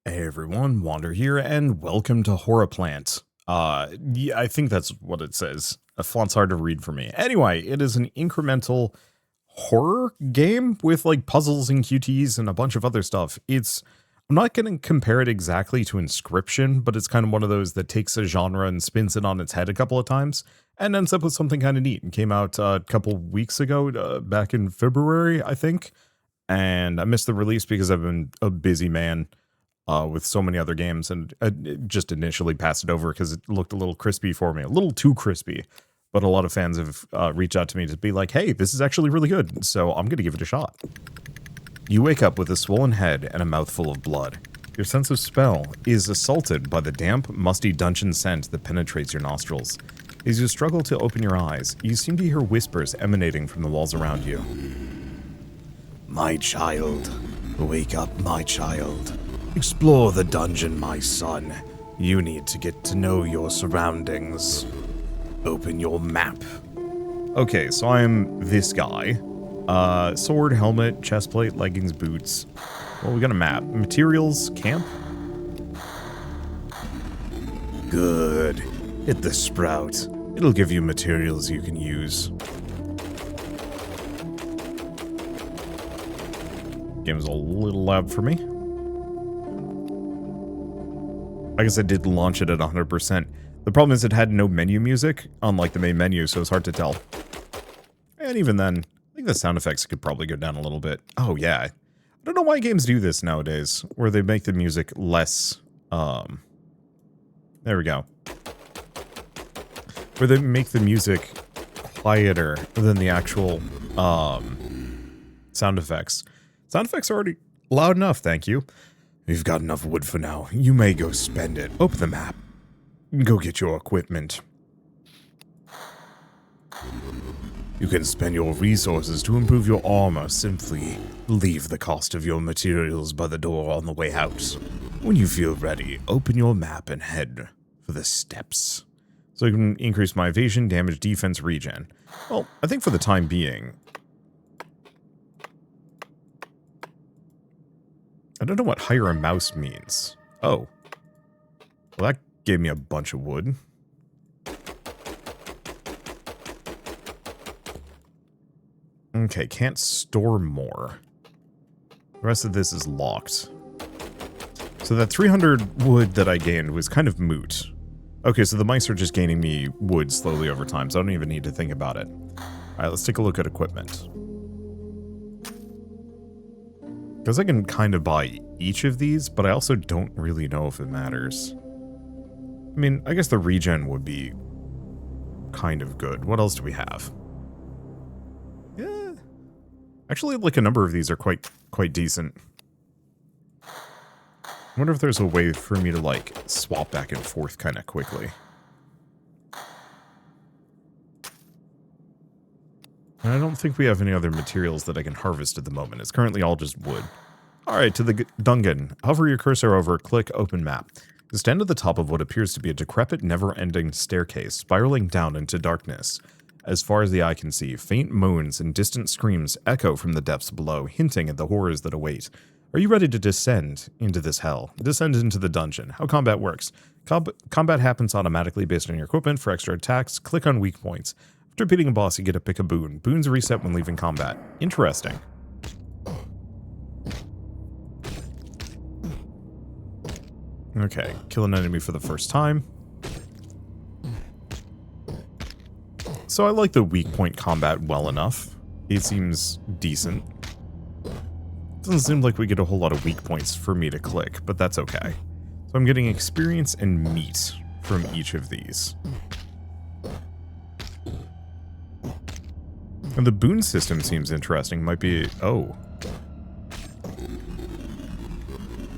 Hey everyone, Wander here, and welcome to Horripilant. Yeah, I think that's what it says. A font's hard to read for me. Anyway, it is an incremental horror game with like puzzles and QTs and a bunch of other stuff. I'm not going to compare it exactly to Inscription, but it's kind of one of those that takes a genre and spins it on its head a couple of times and ends up with something kind of neat. And came out a couple weeks ago, back in February, I think. And I missed the release because I've been a busy man with so many other games, and I just initially passed it over because it looked a little crispy for me, a little too crispy. But a lot of fans have reached out to me to be like, hey, this is actually really good, so I'm going to give it a shot. You wake up with a swollen head and a mouthful of blood. Your sense of smell is assaulted by the damp, musty dungeon scent that penetrates your nostrils. As you struggle to open your eyes, you seem to hear whispers emanating from the walls around you. My child, wake up, my child. Explore the dungeon, my son. You need to get to know your surroundings. Open your map. Okay, so I'm this guy. Sword, helmet, chestplate, leggings, boots. Well, we got a map. Materials, camp. Good. Hit the sprout. It'll give you materials you can use. Game's a little loud for me. I guess I did launch it at 100%. The problem is it had no menu music, unlike the main menu, so it's hard to tell. And even then, I think the sound effects could probably go down a little bit. Oh yeah, I don't know why games do this nowadays, where they make the music less, there we go. Where they make the music quieter than the actual, sound effects. Sound effects are already loud enough, thank you. We've got enough wood for now. You may go spend it. Open the map. Go get your equipment. You can spend your resources to improve your armor. Simply leave the cost of your materials by the door on the way out. When you feel ready, open your map and head for the steps. So I can increase my evasion, damage, defense, regen. Well, I think for the time being, I don't know what hire a mouse means. Oh. Well, that gave me a bunch of wood. Okay, can't store more. The rest of this is locked. So that 300 wood that I gained was kind of moot. Okay, so the mice are just gaining me wood slowly over time, so I don't even need to think about it. Alright, let's take a look at equipment. Because I can kind of buy each of these, but I also don't really know if it matters. I mean, I guess the regen would be kind of good. What else do we have? Yeah. Actually, like a number of these are quite decent. I wonder if there's a way for me to like swap back and forth kind of quickly. And I don't think we have any other materials that I can harvest at the moment. It's currently all just wood. Alright, to the dungeon. Hover your cursor over, click open map. You stand at the top of what appears to be a decrepit, never-ending staircase, spiraling down into darkness. As far as the eye can see, faint moans and distant screams echo from the depths below, hinting at the horrors that await. Are you ready to descend into this hell? Descend into the dungeon. How combat works. Combat happens automatically based on your equipment. For extra attacks, click on weak points. After beating a boss, you get to pick a boon. Boons reset when leaving combat. Interesting. Okay, kill an enemy for the first time. So I like the weak point combat well enough. It seems decent. Doesn't seem like we get a whole lot of weak points for me to click, but that's okay. So I'm getting experience and meat from each of these. And the boon system seems interesting. Might be... oh.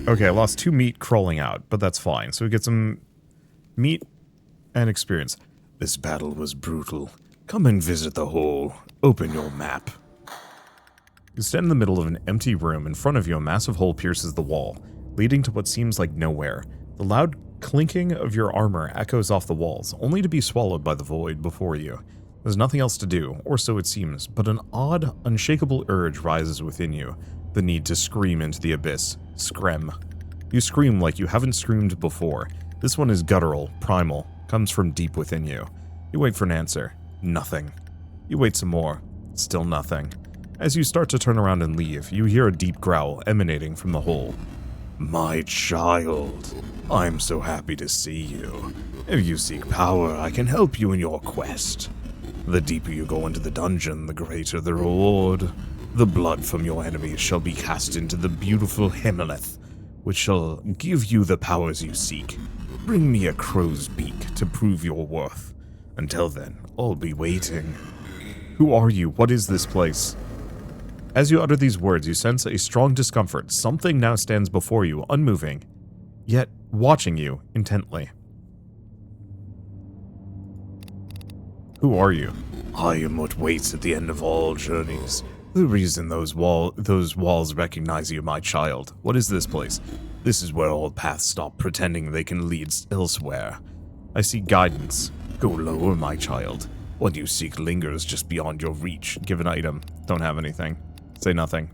Okay, I lost 2 meat crawling out, but that's fine. So we get some meat and experience. This battle was brutal. Come and visit the hole. Open your map. You stand in the middle of an empty room. In front of you, a massive hole pierces the wall, leading to what seems like nowhere. The loud clinking of your armor echoes off the walls, only to be swallowed by the void before you. There's nothing else to do, or so it seems, but an odd, unshakable urge rises within you. The need to scream into the abyss. Screm. You scream like you haven't screamed before. This one is guttural, primal, comes from deep within you. You wait for an answer. Nothing. You wait some more. Still nothing. As you start to turn around and leave, you hear a deep growl emanating from the hole. My child, I'm so happy to see you. If you seek power, I can help you in your quest. The deeper you go into the dungeon, the greater the reward. The blood from your enemies shall be cast into the beautiful Himmeleth, which shall give you the powers you seek. Bring me a crow's beak to prove your worth. Until then, I'll be waiting. Who are you? What is this place? As you utter these words, you sense a strong discomfort. Something now stands before you, unmoving, yet watching you intently. Who are you? I am what waits at the end of all journeys. The reason those walls recognize you, my child. What is this place? This is where all paths stop pretending they can lead elsewhere. I see guidance. Go lower, my child. What you seek lingers just beyond your reach. Give an item. Don't have anything. Say nothing.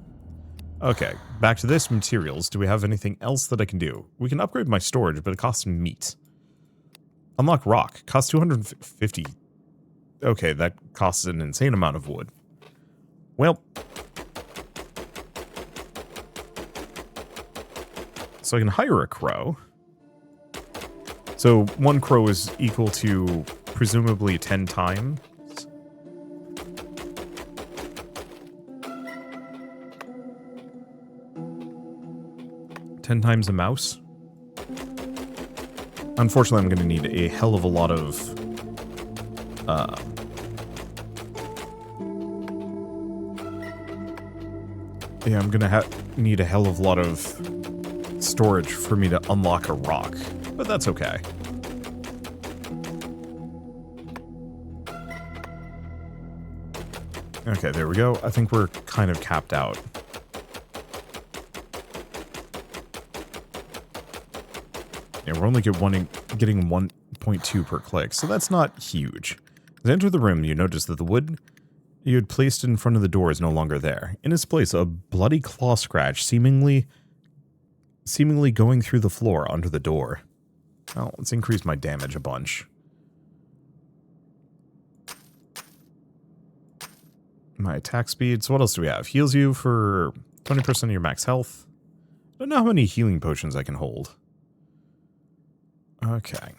Okay, back to this. Materials. Do we have anything else that I can do? We can upgrade my storage, but it costs meat. Unlock rock. Costs 250. Okay, that costs an insane amount of wood. Well. So I can hire a crow. So one crow is equal to presumably 10 times. Times a mouse. Unfortunately, I'm going to need a hell of a lot of yeah, I'm going to need a hell of a lot of storage for me to unlock a rock, but that's okay. Okay, there we go. I think we're kind of capped out. Yeah, we're only getting 1.2 per click, so that's not huge. As you enter the room, you notice that the wood you had placed in front of the door is no longer there. In its place, a bloody claw scratch seemingly going through the floor under the door. Well, let's increase my damage a bunch. My attack speed. So what else do we have? Heals you for 20% of your max health. I don't know how many healing potions I can hold. Okay.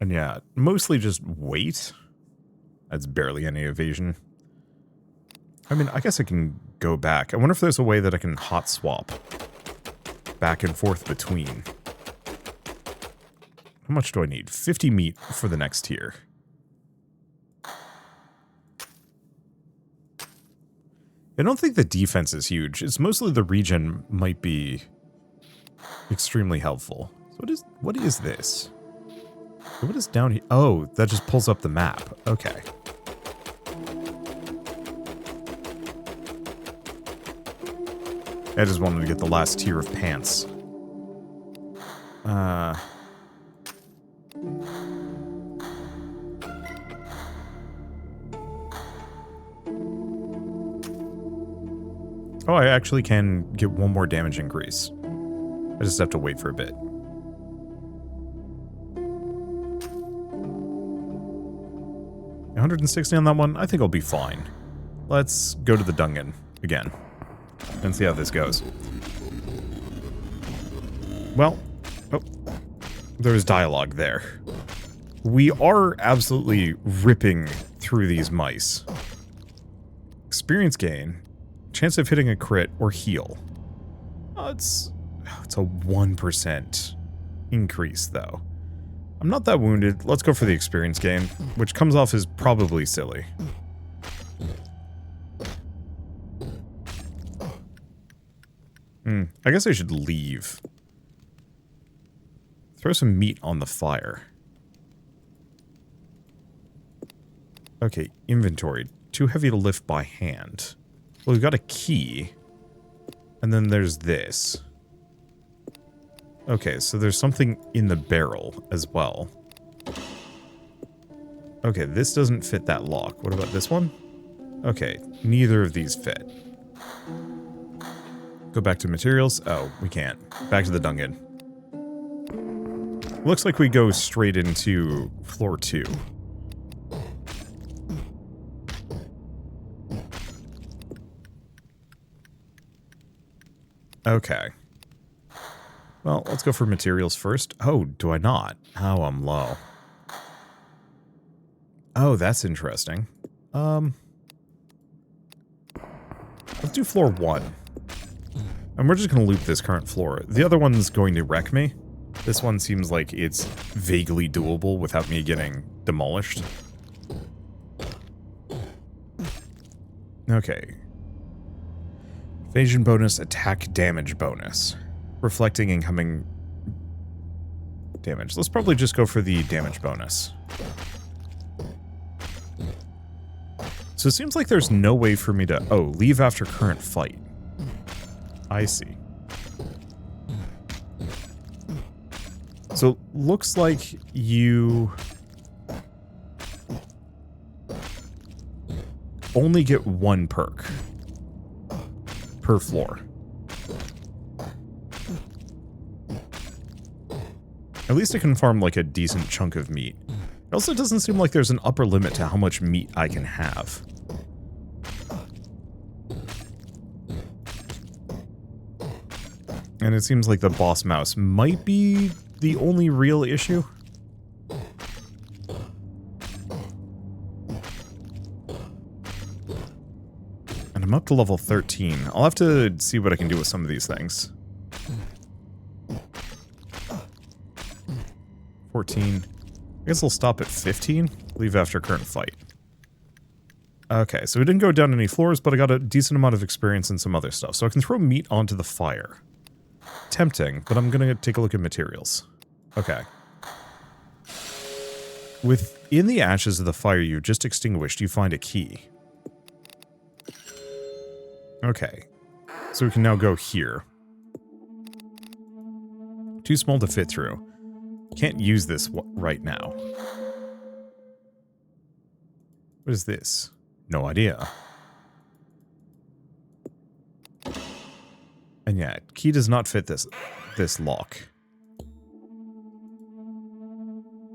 And yeah, mostly just weight. That's barely any evasion. I mean, I guess I can go back. I wonder if there's a way that I can hot swap back and forth between. How much do I need? 50 meat for the next tier. I don't think the defense is huge. It's mostly the regen might be extremely helpful. So what is this? What is down here? Oh, that just pulls up the map. Okay. I just wanted to get the last tier of pants. Oh, I actually can get one more damage increase. I just have to wait for a bit. 160 on that one. I think I'll be fine. Let's go to the dungeon again and see how this goes. Well, oh, there's dialogue there. We are absolutely ripping through these mice. Experience gain. Chance of hitting a crit or heal. Oh, it's a 1% increase, though. I'm not that wounded. Let's go for the experience gain, which comes off as probably silly. I guess I should leave. Throw some meat on the fire. Okay, inventory. Too heavy to lift by hand. Well, we've got a key. And then there's this. Okay, so there's something in the barrel as well. Okay, this doesn't fit that lock. What about this one? Okay, neither of these fit. Go back to materials. Oh, we can't. Back to the dungeon. Looks like we go straight into floor 2. Okay. Well, let's go for materials first. Oh, do I not? Oh, I'm low. Oh, that's interesting. Let's do floor 1. And we're just going to loop this current floor. The other one's going to wreck me. This one seems like it's vaguely doable without me getting demolished. Okay. Evasion bonus, attack damage bonus. Reflecting incoming damage. Let's probably just go for the damage bonus. So it seems like there's no way for me to... Oh, leave after current fight. I see. So looks like you only get 1 perk per floor. At least I can farm like a decent chunk of meat. It also doesn't seem like there's an upper limit to how much meat I can have. And it seems like the boss mouse might be the only real issue. And I'm up to level 13. I'll have to see what I can do with some of these things. 14. I guess I'll stop at 15. Leave after current fight. Okay, so we didn't go down any floors, but I got a decent amount of experience in some other stuff. So I can throw meat onto the fire. Tempting, but I'm gonna take a look at materials. Okay. Within the ashes of the fire you just extinguished, you find a key. Okay. So we can now go here. Too small to fit through. Can't use this right now. What is this? No idea. And yeah, key does not fit this lock.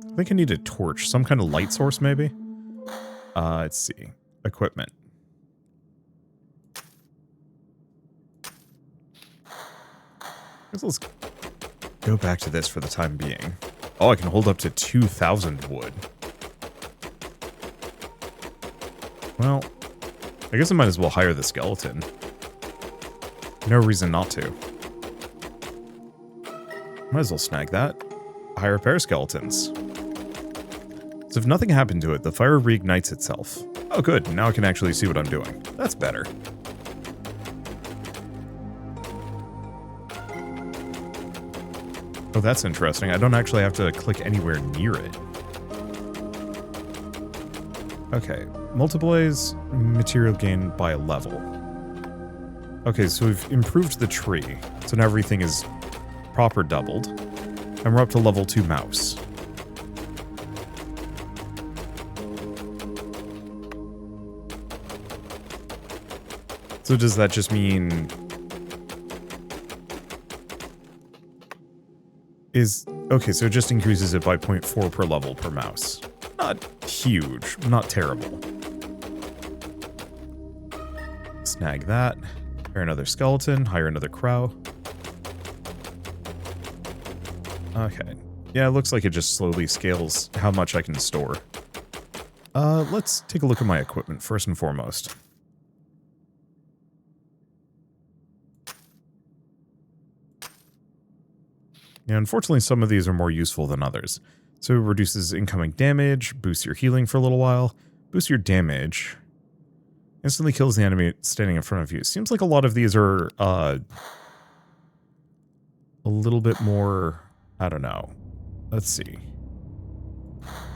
I think I need a torch. Some kind of light source, maybe? Let's see. Equipment. I guess let's go back to this for the time being. Oh, I can hold up to 2,000 wood. Well, I guess I might as well hire the skeleton. No reason not to. Might as well snag that. Hire a pair of skeletons. So if nothing happened to it, the fire reignites itself. Oh good, now I can actually see what I'm doing. That's better. Oh, that's interesting. I don't actually have to click anywhere near it. Okay, multiplies material gain by a level. Okay, so we've improved the tree, so now everything is proper doubled, and we're up to level 2 mouse. So does that just mean... Okay, so it just increases it by 0.4 per level per mouse. Not huge, not terrible. Snag that. Hire another skeleton, hire another crow. Okay. Yeah, it looks like it just slowly scales how much I can store. Let's take a look at my equipment first and foremost. Yeah, unfortunately some of these are more useful than others. So it reduces incoming damage, boosts your healing for a little while, boosts your damage, instantly kills the enemy standing in front of you. Seems like a lot of these are a little bit more, I don't know. Let's see.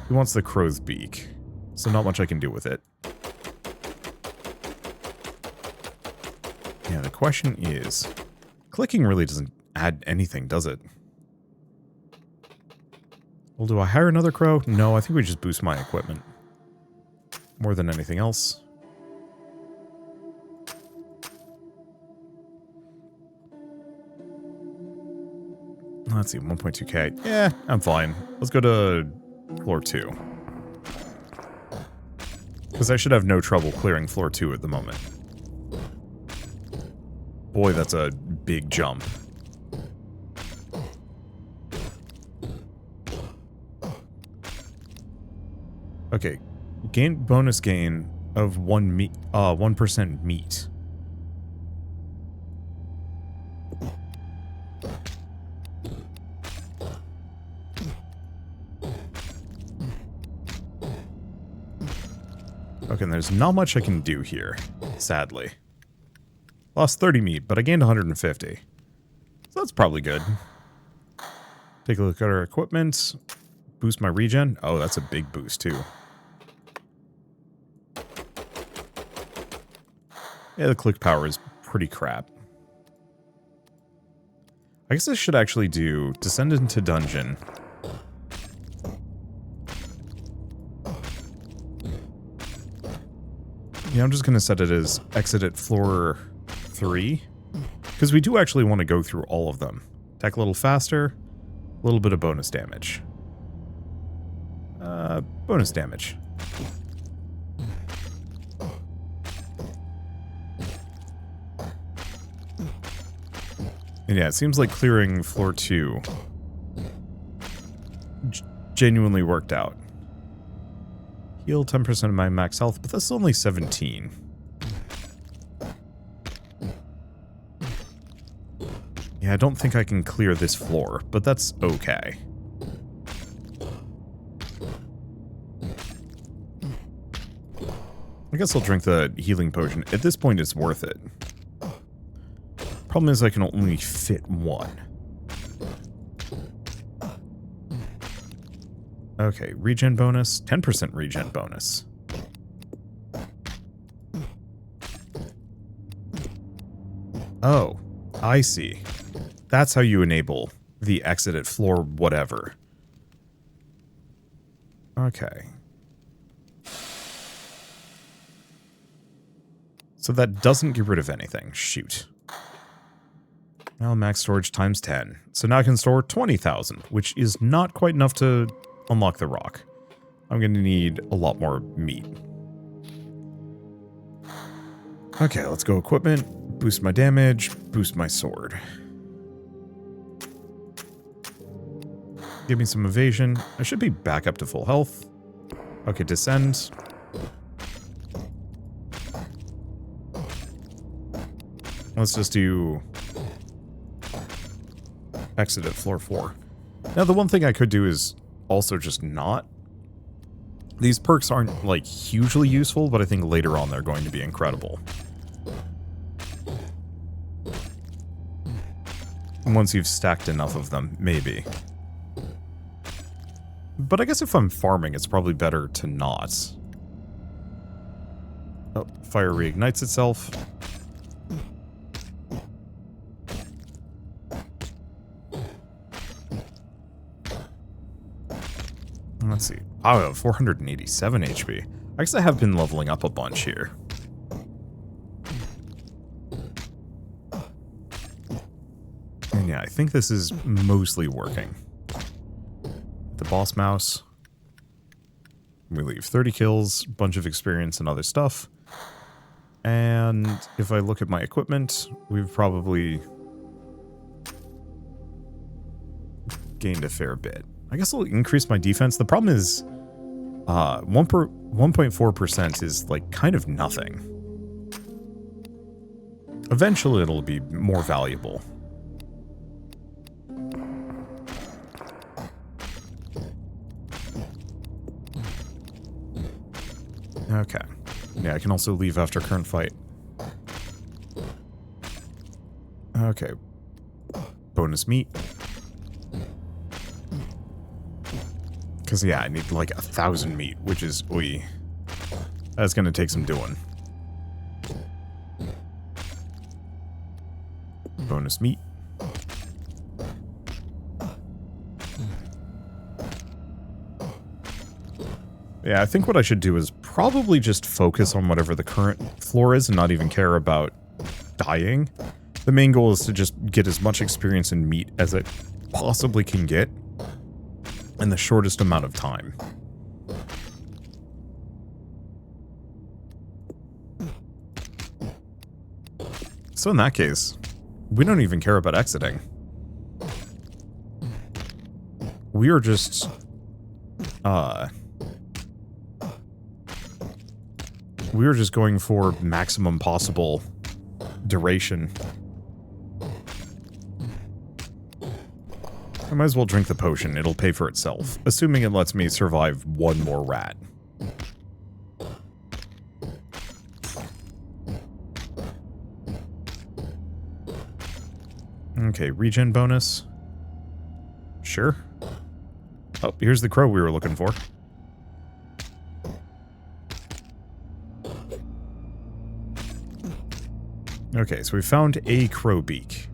He wants the crow's beak, so not much I can do with it. Yeah, the question is, clicking really doesn't add anything, does it? Well, do I hire another crow? No, I think we just boost my equipment. More than anything else. Let's see, 1.2k. Yeah, I'm fine. Let's go to floor 2. Because I should have no trouble clearing floor 2 at the moment. Boy, that's a big jump. Okay, bonus gain of 1% meat. Okay, and there's not much I can do here, sadly. Lost 30 meat, but I gained 150. So that's probably good. Take a look at our equipment. Boost my regen. Oh, that's a big boost, too. Yeah, the click power is pretty crap. I guess I should actually do descend into dungeon. Yeah, I'm just going to set it as exit at floor 3. Because we do actually want to go through all of them. Attack a little faster. A little bit of bonus damage. Bonus damage. And yeah, it seems like clearing floor 2 genuinely worked out. Heal 10% of my max health, but that's only 17. Yeah, I don't think I can clear this floor, but that's okay. I guess I'll drink the healing potion. At this point, it's worth it. Problem is I can only fit one. Okay, regen bonus, 10% regen bonus. Oh, I see. That's how you enable the exit at floor whatever. Okay. So that doesn't get rid of anything. Shoot. Now max storage times 10. So now I can store 20,000, which is not quite enough to unlock the rock. I'm going to need a lot more meat. Okay, let's go equipment. Boost my damage. Boost my sword. Give me some evasion. I should be back up to full health. Okay, descend. Let's just do exit at floor 4. Now, the one thing I could do is also just not. These perks aren't, like, hugely useful, but I think later on they're going to be incredible. Once you've stacked enough of them, maybe. But I guess if I'm farming, it's probably better to not. Oh, fire reignites itself. Let's see. Oh, I have 487 HP. I guess I have been leveling up a bunch here. And yeah, I think this is mostly working. The boss mouse. We leave 30 kills, bunch of experience and other stuff. And if I look at my equipment, we've probably gained a fair bit. I guess I'll increase my defense. The problem is 1.4% is like kind of nothing. Eventually it'll be more valuable. Okay. Yeah, I can also leave after current fight. Okay. Bonus meat. Because, yeah, I need like 1,000 meat, which is, oi. That's going to take some doing. Bonus meat. Yeah, I think what I should do is probably just focus on whatever the current floor is and not even care about dying. The main goal is to just get as much experience in meat as possibly can get in the shortest amount of time. So in that case, we don't even care about exiting. We are just, we are just going for maximum possible duration. I might as well drink the potion. It'll pay for itself, assuming it lets me survive one more rat. Okay, regen bonus. Sure. Oh, here's the crow we were looking for. Okay, so we found a crow beak.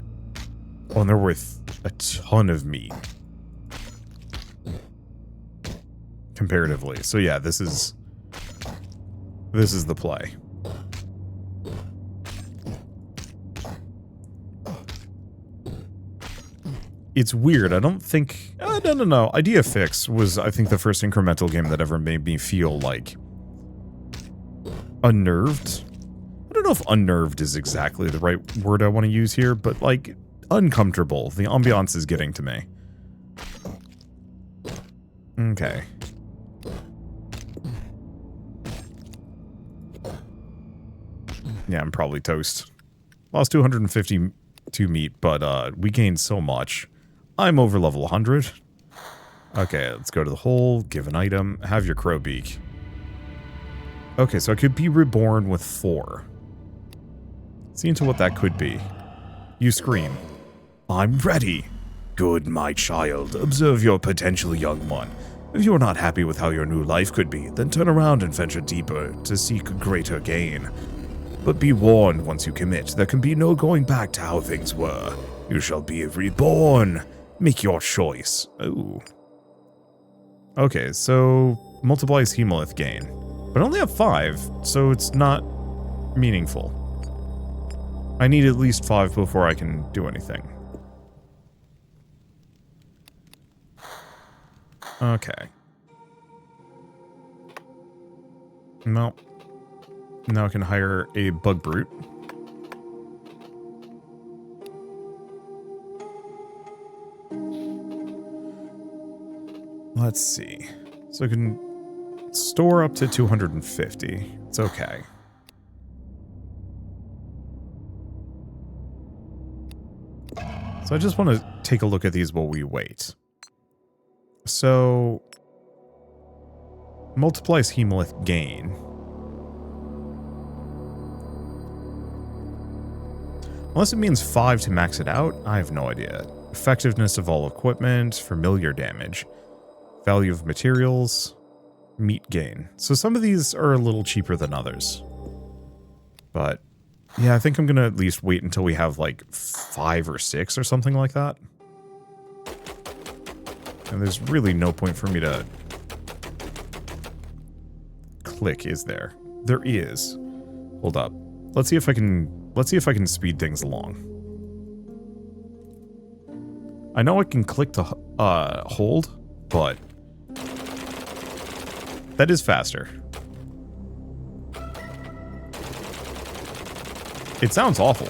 Oh, and they're worth a ton of meat. Comparatively. So yeah, this is the play. It's weird. I don't think... no. Idea Fix was, I think, the first incremental game that ever made me feel, like, unnerved. I don't know if unnerved is exactly the right word I want to use here, but, like, uncomfortable. The ambiance is getting to me. Okay. Yeah, I'm probably toast. Lost 252 meat, but, we gained so much. I'm over level 100. Okay, let's go to the hole, give an item, have your crow beak. Okay, so I could be reborn with 4. See into what that could be. You scream. I'm ready. Good, my child. Observe your potential young one. If you're not happy with how your new life could be, then turn around and venture deeper to seek greater gain. But be warned, once you commit, there can be no going back to how things were. You shall be reborn. Make your choice. Ooh. Okay, so multiplies hemolyth gain. But I only have 5, so it's not meaningful. I need at least 5 before I can do anything. Okay. No. Now I can hire a bug brute. Let's see. So I can store up to 250. It's okay. So I just want to take a look at these while we wait. So multiplies hemolyth gain. Unless it means 5 to max it out, I have no idea. Effectiveness of all equipment, familiar damage. Value of materials, meat gain. So some of these are a little cheaper than others. But, yeah, I think I'm going to at least wait until we have, like, 5 or 6 or something like that. And there's really no point for me to click, is there? There is. Hold up. Let's see if I can speed things along. I know I can click to hold, but that is faster. It sounds awful,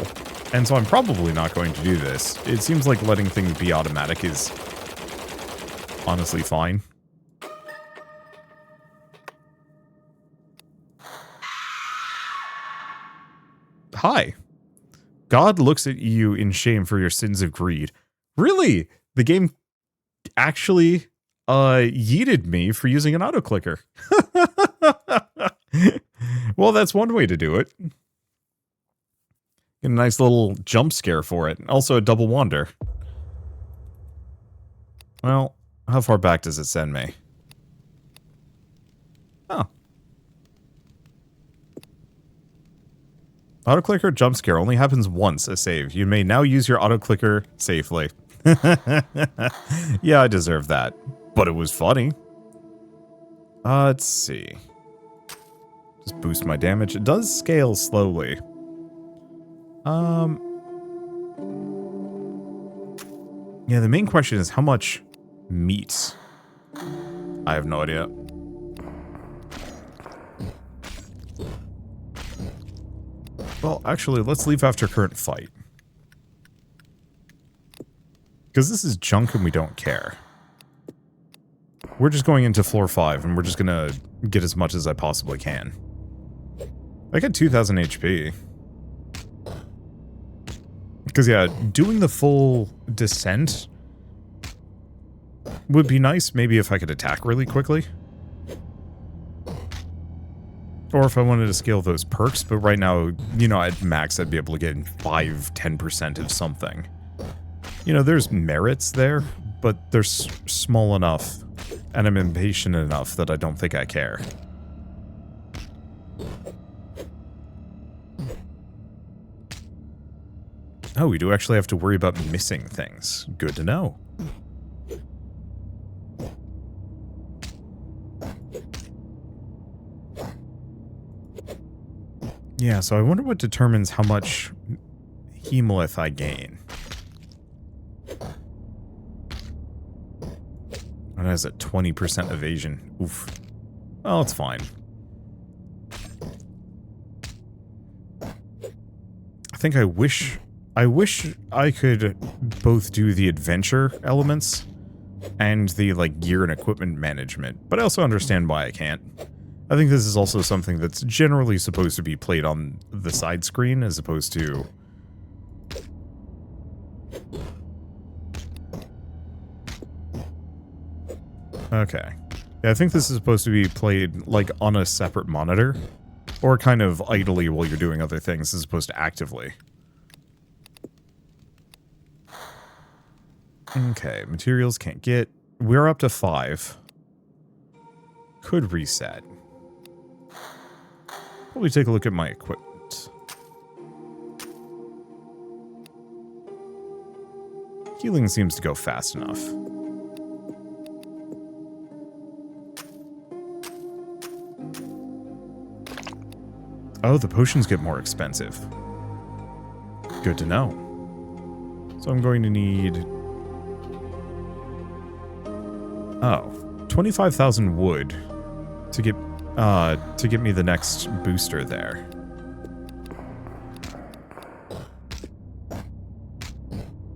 and so I'm probably not going to do this. It seems like letting things be automatic is honestly fine. Hi. God looks at you in shame for your sins of greed. Really? The game actually yeeted me for using an auto-clicker. Well, that's one way to do it. Get a nice little jump scare for it. Also a double wander. Well, how far back does it send me? Oh. Auto-clicker jump scare only happens once a save. You may now use your auto-clicker safely. Yeah, I deserve that. But it was funny. Let's see. Just boost my damage. It does scale slowly. Yeah, the main question is how much meat? I have no idea. Well, actually, let's leave after current fight. Because this is junk and we don't care. We're just going into floor 5 and we're just gonna get as much as I possibly can. I got 2,000 HP. Because yeah, doing the full descent would be nice, maybe if I could attack really quickly. Or if I wanted to scale those perks, but right now, you know, at max I'd be able to get 5-10% of something. You know, there's merits there, but they're small enough, and I'm impatient enough that I don't think I care. Oh, we do actually have to worry about missing things. Good to know. Yeah, so I wonder what determines how much hemolyth I gain. It has a 20% evasion. Oof. Well, it's fine. I wish I could both do the adventure elements and the, like, gear and equipment management, but I also understand why I can't. I think this is also something that's generally supposed to be played on the side screen as opposed to... Okay. Yeah, I think this is supposed to be played, like, on a separate monitor, or kind of idly while you're doing other things as opposed to actively. Okay, materials can't get... We're up to 5. Could reset. Probably take a look at my equipment. Healing seems to go fast enough. Oh, the potions get more expensive. Good to know. So I'm going to need... Oh, 25,000 wood to get me the next booster there.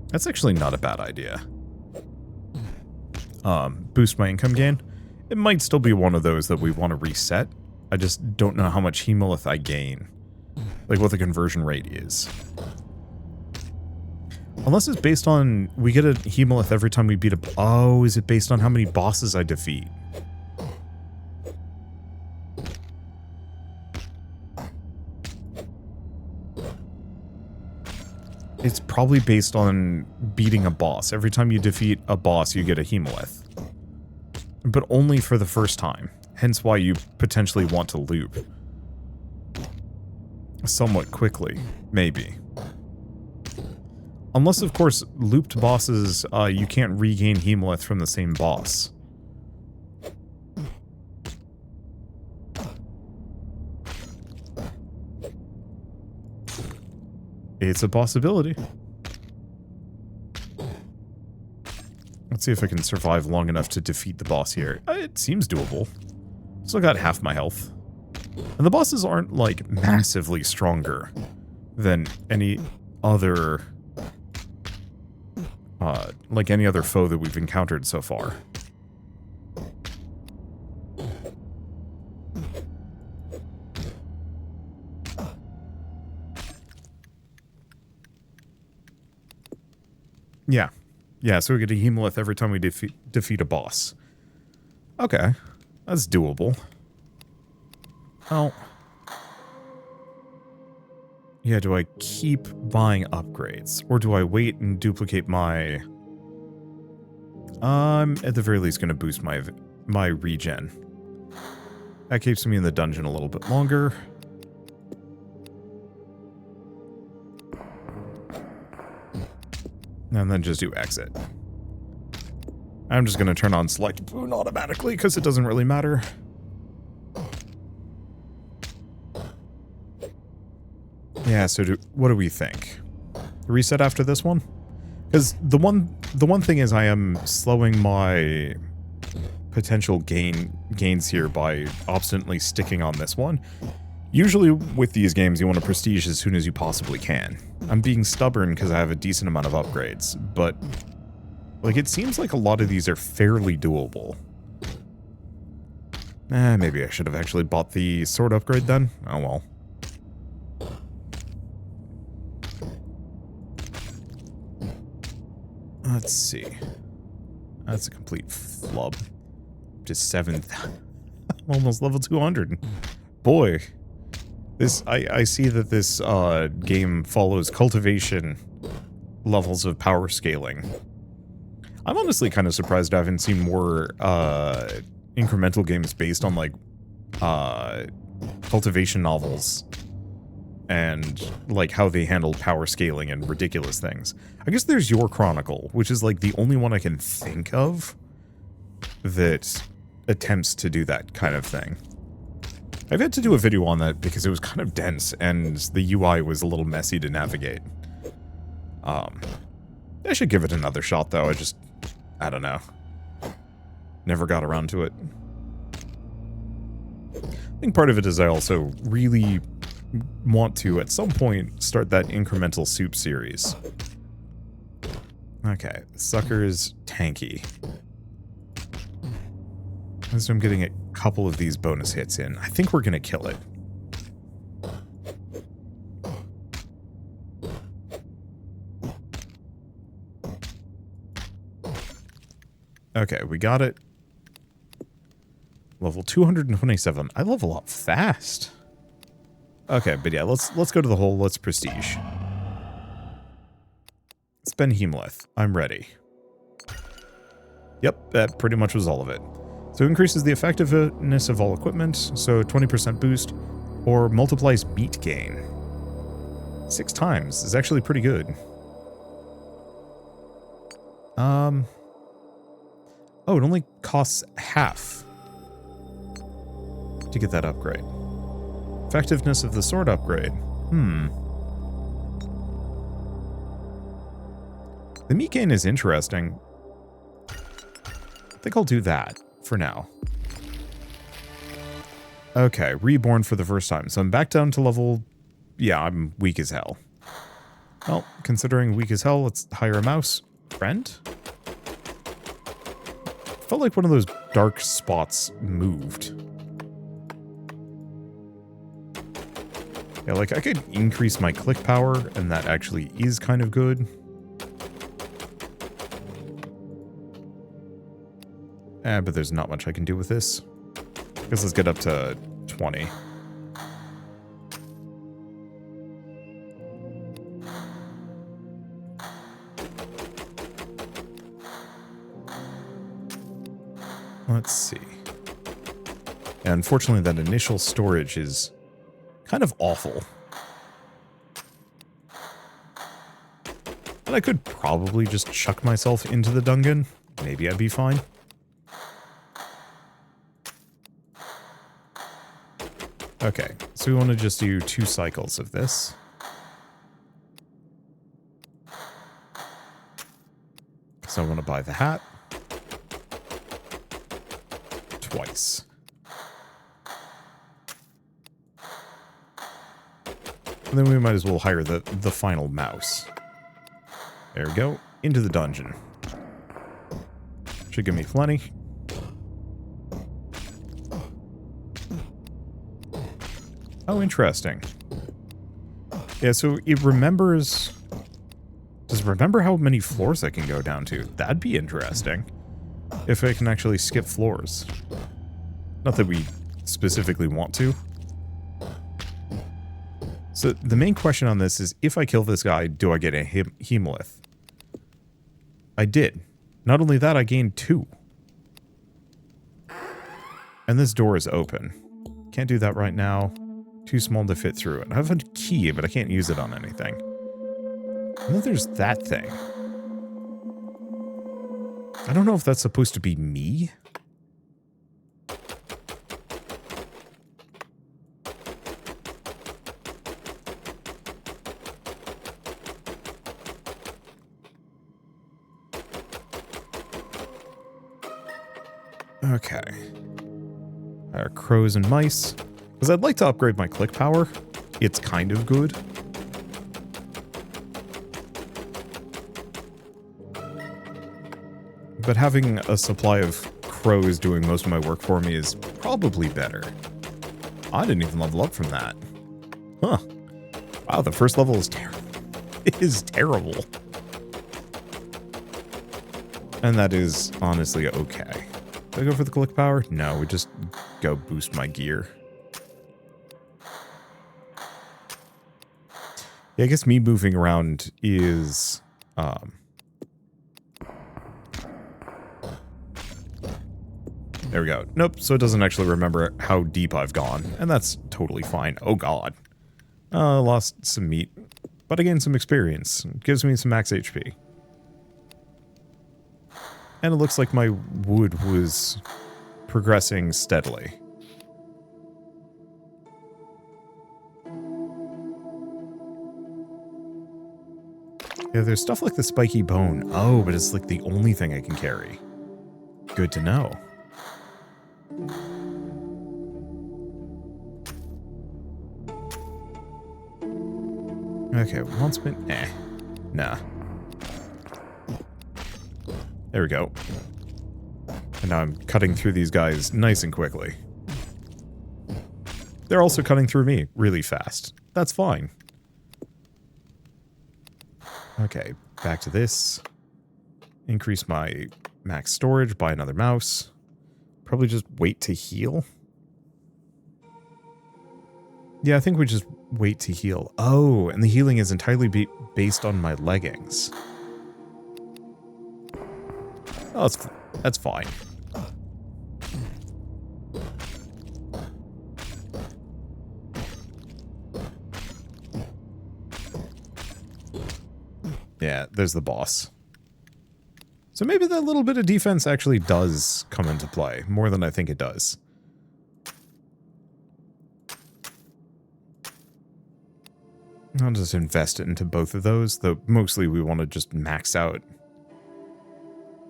That's actually not a bad idea. Boost my income gain. It might still be one of those that we want to reset. I just don't know how much hemolyth I gain. Like what the conversion rate is. Unless it's based on... We get a hemolyth every time we beat a... Oh, is it based on how many bosses I defeat? It's probably based on beating a boss. Every time you defeat a boss, you get a hemolyth. But only for the first time. Hence why you potentially want to loop. Somewhat quickly, maybe. Unless, of course, looped bosses, you can't regain hemolyth from the same boss. It's a possibility. Let's see if I can survive long enough to defeat the boss here. It seems doable. Still got half my health. And the bosses aren't, like, massively stronger than any other... like any other foe that we've encountered so far. Yeah. Yeah, so we get a hemolyth every time we defeat a boss. Okay. That's doable. Oh. Yeah, do I keep buying upgrades? Or do I wait and duplicate my... I'm at the very least going to boost my regen. That keeps me in the dungeon a little bit longer. And then just do exit. I'm just going to turn on select boon automatically because it doesn't really matter. Yeah, so what do we think? Reset after this one? Because the one thing is I am slowing my potential gains here by obstinately sticking on this one. Usually with these games, you want to prestige as soon as you possibly can. I'm being stubborn because I have a decent amount of upgrades, but like it seems like a lot of these are fairly doable. Maybe I should have actually bought the sword upgrade then. Oh well. Let's see. That's a complete flub. Just 7th. Almost level 200. Boy. This I see that this game follows cultivation levels of power scaling. I'm honestly kind of surprised I haven't seen more incremental games based on like cultivation novels and like how they handle power scaling and ridiculous things. I guess there's Your Chronicle, which is like the only one I can think of that attempts to do that kind of thing. I've had to do a video on that because it was kind of dense and the UI was a little messy to navigate. I should give it another shot though, I don't know. Never got around to it. I think part of it is I also really want to, at some point, start that Incremental Soup series. Okay, Sucker is tanky. As I'm getting a couple of these bonus hits in, I think we're gonna kill it. Okay, we got it. Level 227. I level up fast. Okay, but yeah, let's go to the hole. Let's prestige. Spend Heimlith. I'm ready. Yep, that pretty much was all of it. So it increases the effectiveness of all equipment, so 20% boost, or multiplies meat gain. 6 times is actually pretty good. Oh, it only costs half to get that upgrade. Effectiveness of the sword upgrade. The meat gain is interesting. I think I'll do that for now. Okay, reborn for the first time. So I'm back down to level... Yeah, I'm weak as hell. Well, considering weak as hell, let's hire a mouse. Friend? Felt like one of those dark spots moved. Yeah, like I could increase my click power, and that actually is kind of good. But there's not much I can do with this. I guess let's get up to 20. Let's see. Yeah, unfortunately, that initial storage is kind of awful. And I could probably just chuck myself into the dungeon. Maybe I'd be fine. Okay, so we want to just do 2 cycles of this. So I want to buy the hat. Twice. And then we might as well hire the final mouse. There we go. Into the dungeon. Should give me plenty. Oh, interesting. Yeah, so it remembers... Does it remember how many floors I can go down to? That'd be interesting. If I can actually skip floors. Not that we specifically want to. So the main question on this is, if I kill this guy, do I get a Heimlith? I did. Not only that, I gained 2. And this door is open. Can't do that right now. Too small to fit through it. I have a key, but I can't use it on anything. And then there's that thing. I don't know if that's supposed to be me. Okay. Crows and mice. Because I'd like to upgrade my click power. It's kind of good. But having a supply of crows doing most of my work for me is probably better. I didn't even level up from that. Huh. Wow, the first level is terrible. It is terrible. And that is honestly okay. Do I go for the click power? No, we just go boost my gear. Yeah, I guess me moving around is... There we go. Nope, so it doesn't actually remember how deep I've gone. And that's totally fine. Oh god. Lost some meat. But I gained some experience. It gives me some max HP. And it looks like my wood was progressing steadily. Yeah, there's stuff like the spiky bone. Oh, but it's like the only thing I can carry. Good to know. Okay, once been... Nah. There we go. And now I'm cutting through these guys nice and quickly. They're also cutting through me really fast. That's fine. Okay, back to this. Increase my max storage, buy another mouse. Probably just wait to heal. Yeah, I think we just wait to heal. Oh, and the healing is entirely based on my leggings. Oh, that's fine. Yeah, there's the boss. So maybe that little bit of defense actually does come into play, more than I think it does. I'll just invest it into both of those, though mostly we want to just max out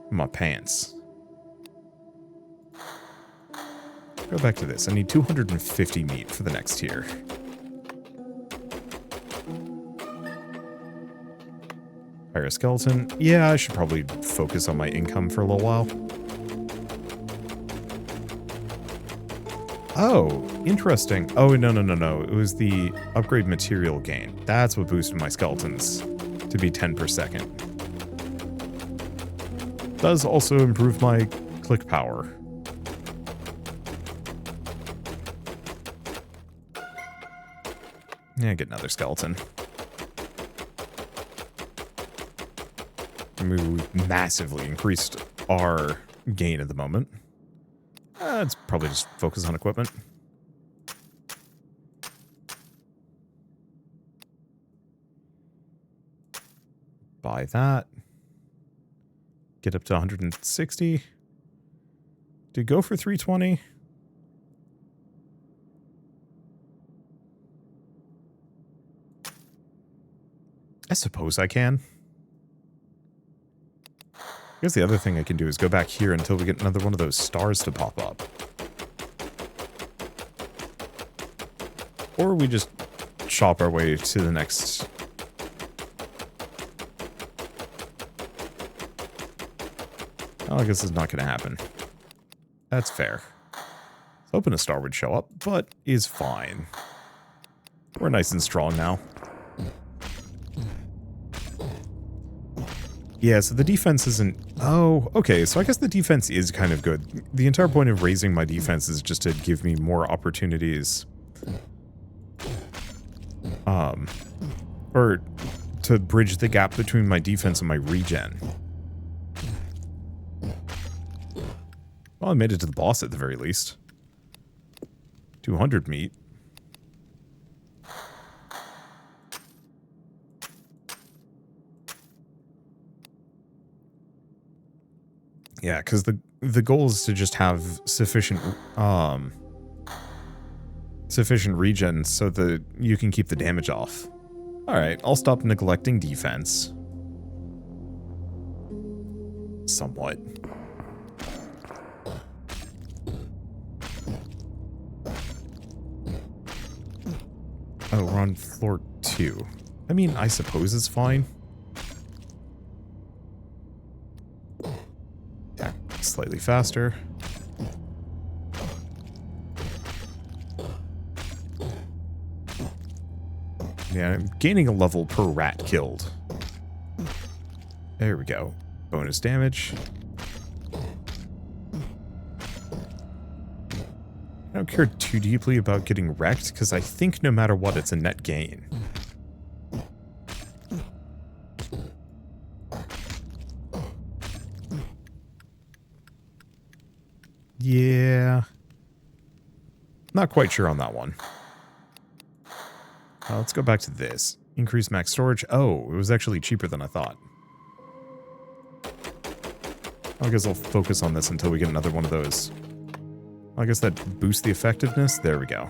my pants. Go back to this. I need 250 meat for the next tier. Hire a skeleton. Yeah, I should probably focus on my income for a little while. Oh, interesting. Oh, no. It was the upgrade material gain. That's what boosted my skeletons to be 10 per second. Does also improve my click power. Yeah, get another skeleton. We've massively increased our gain at the moment. It's probably just focus on equipment. Buy that. Get up to 160. Did go for 320? I suppose I can. I guess the other thing I can do is go back here until we get another one of those stars to pop up. Or we just chop our way to the next... Oh, I guess it's not going to happen. That's fair. I was hoping a star would show up, but is fine. We're nice and strong now. Yeah, so the defense isn't... Oh, okay, so I guess the defense is kind of good. The entire point of raising my defense is just to give me more opportunities. Or to bridge the gap between my defense and my regen. Well, I made it to the boss at the very least. 200 meat. Yeah, because the goal is to just have sufficient regen so that you can keep the damage off. Alright, I'll stop neglecting defense. Somewhat. Oh, we're on floor 2. I mean, I suppose it's fine. Yeah, slightly faster. Yeah, I'm gaining a level per rat killed. There we go. Bonus damage. I don't care too deeply about getting wrecked, because I think no matter what, it's a net gain. Yeah. Not quite sure on that one. Let's go back to this. Increase max storage. Oh, it was actually cheaper than I thought. I guess I'll focus on this until we get another one of those. I guess that boosts the effectiveness. There we go.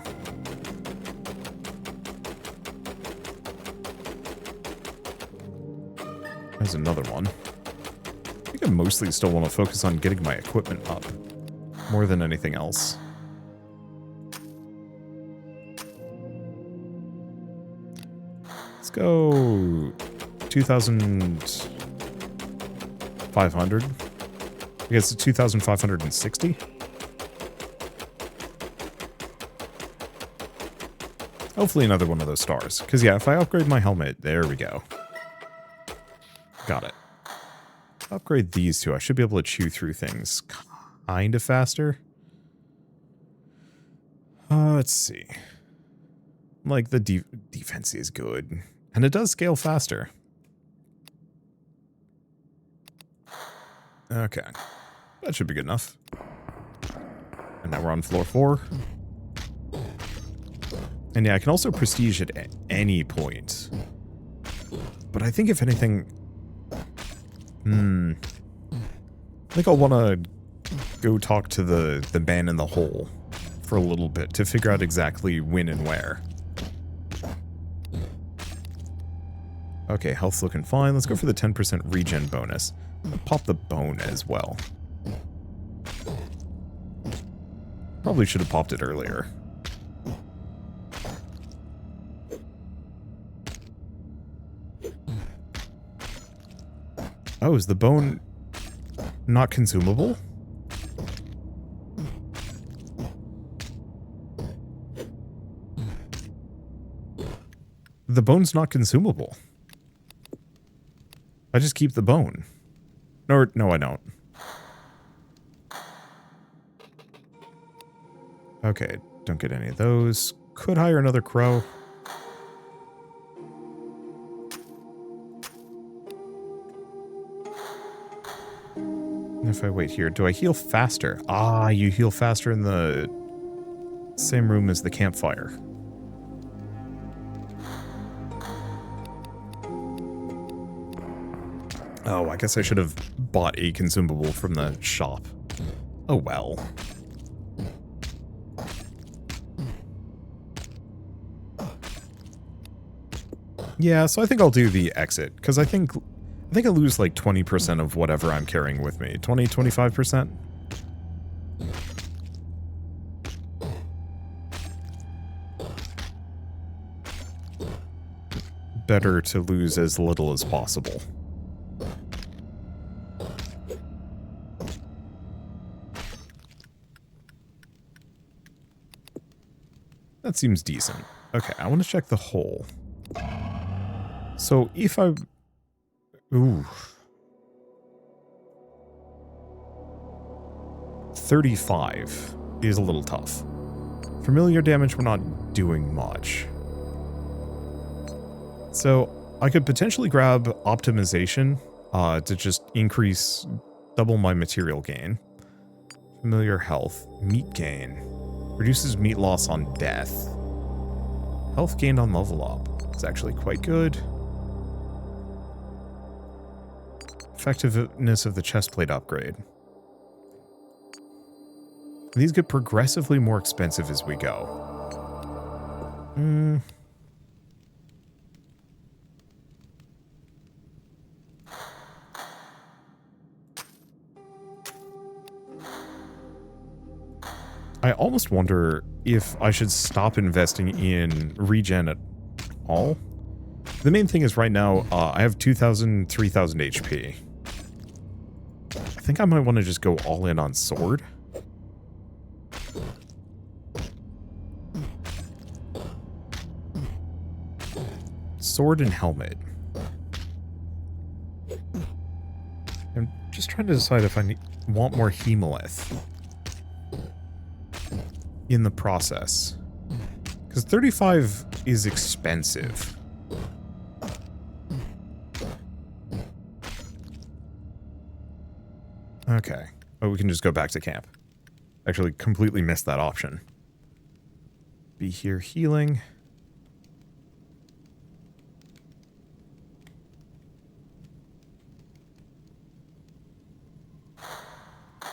There's another one. I think I mostly still want to focus on getting my equipment up more than anything else. Let's go 2,500. I guess it's 2,560. Hopefully another one of those stars. Because yeah, if I upgrade my helmet, there we go. Got it. Upgrade these two. I should be able to chew through things kind of faster. Let's see. Like, the defense is good. And it does scale faster. Okay. That should be good enough. And now we're on floor 4. And yeah, I can also prestige at any point. But I think if anything... I think I'll want to go talk to the man in the hole for a little bit to figure out exactly when and where. Okay, health's looking fine. Let's go for the 10% regen bonus. I'll pop the bone as well. Probably should have popped it earlier. Oh, is the bone not consumable? The bone's not consumable. I just keep the bone. No, I don't. Okay, don't get any of those. Could hire another crow. If I wait here, do I heal faster? Ah, you heal faster in the same room as the campfire. Oh, I guess I should have bought a consumable from the shop. Oh well. Yeah, so I think I'll do the exit, because I think I lose like 20% of whatever I'm carrying with me. 20, 25%? Better to lose as little as possible. That seems decent. Okay, I want to check the hole. So if I... Ooh. 35 is a little tough. Familiar damage, we're not doing much. So I could potentially grab optimization to just increase double my material gain. Familiar health. Meat gain. Reduces meat loss on death. Health gained on level up. It's actually quite good. Effectiveness of the chestplate upgrade. These get progressively more expensive as we go. I almost wonder if I should stop investing in regen at all. The main thing is right now, I have 2,000, 3,000 HP. I think I might want to just go all in on sword. Sword and helmet. I'm just trying to decide if I want more hemalith in the process. Because 35 is expensive. Okay. Oh, we can just go back to camp. Actually, completely missed that option. Be here healing.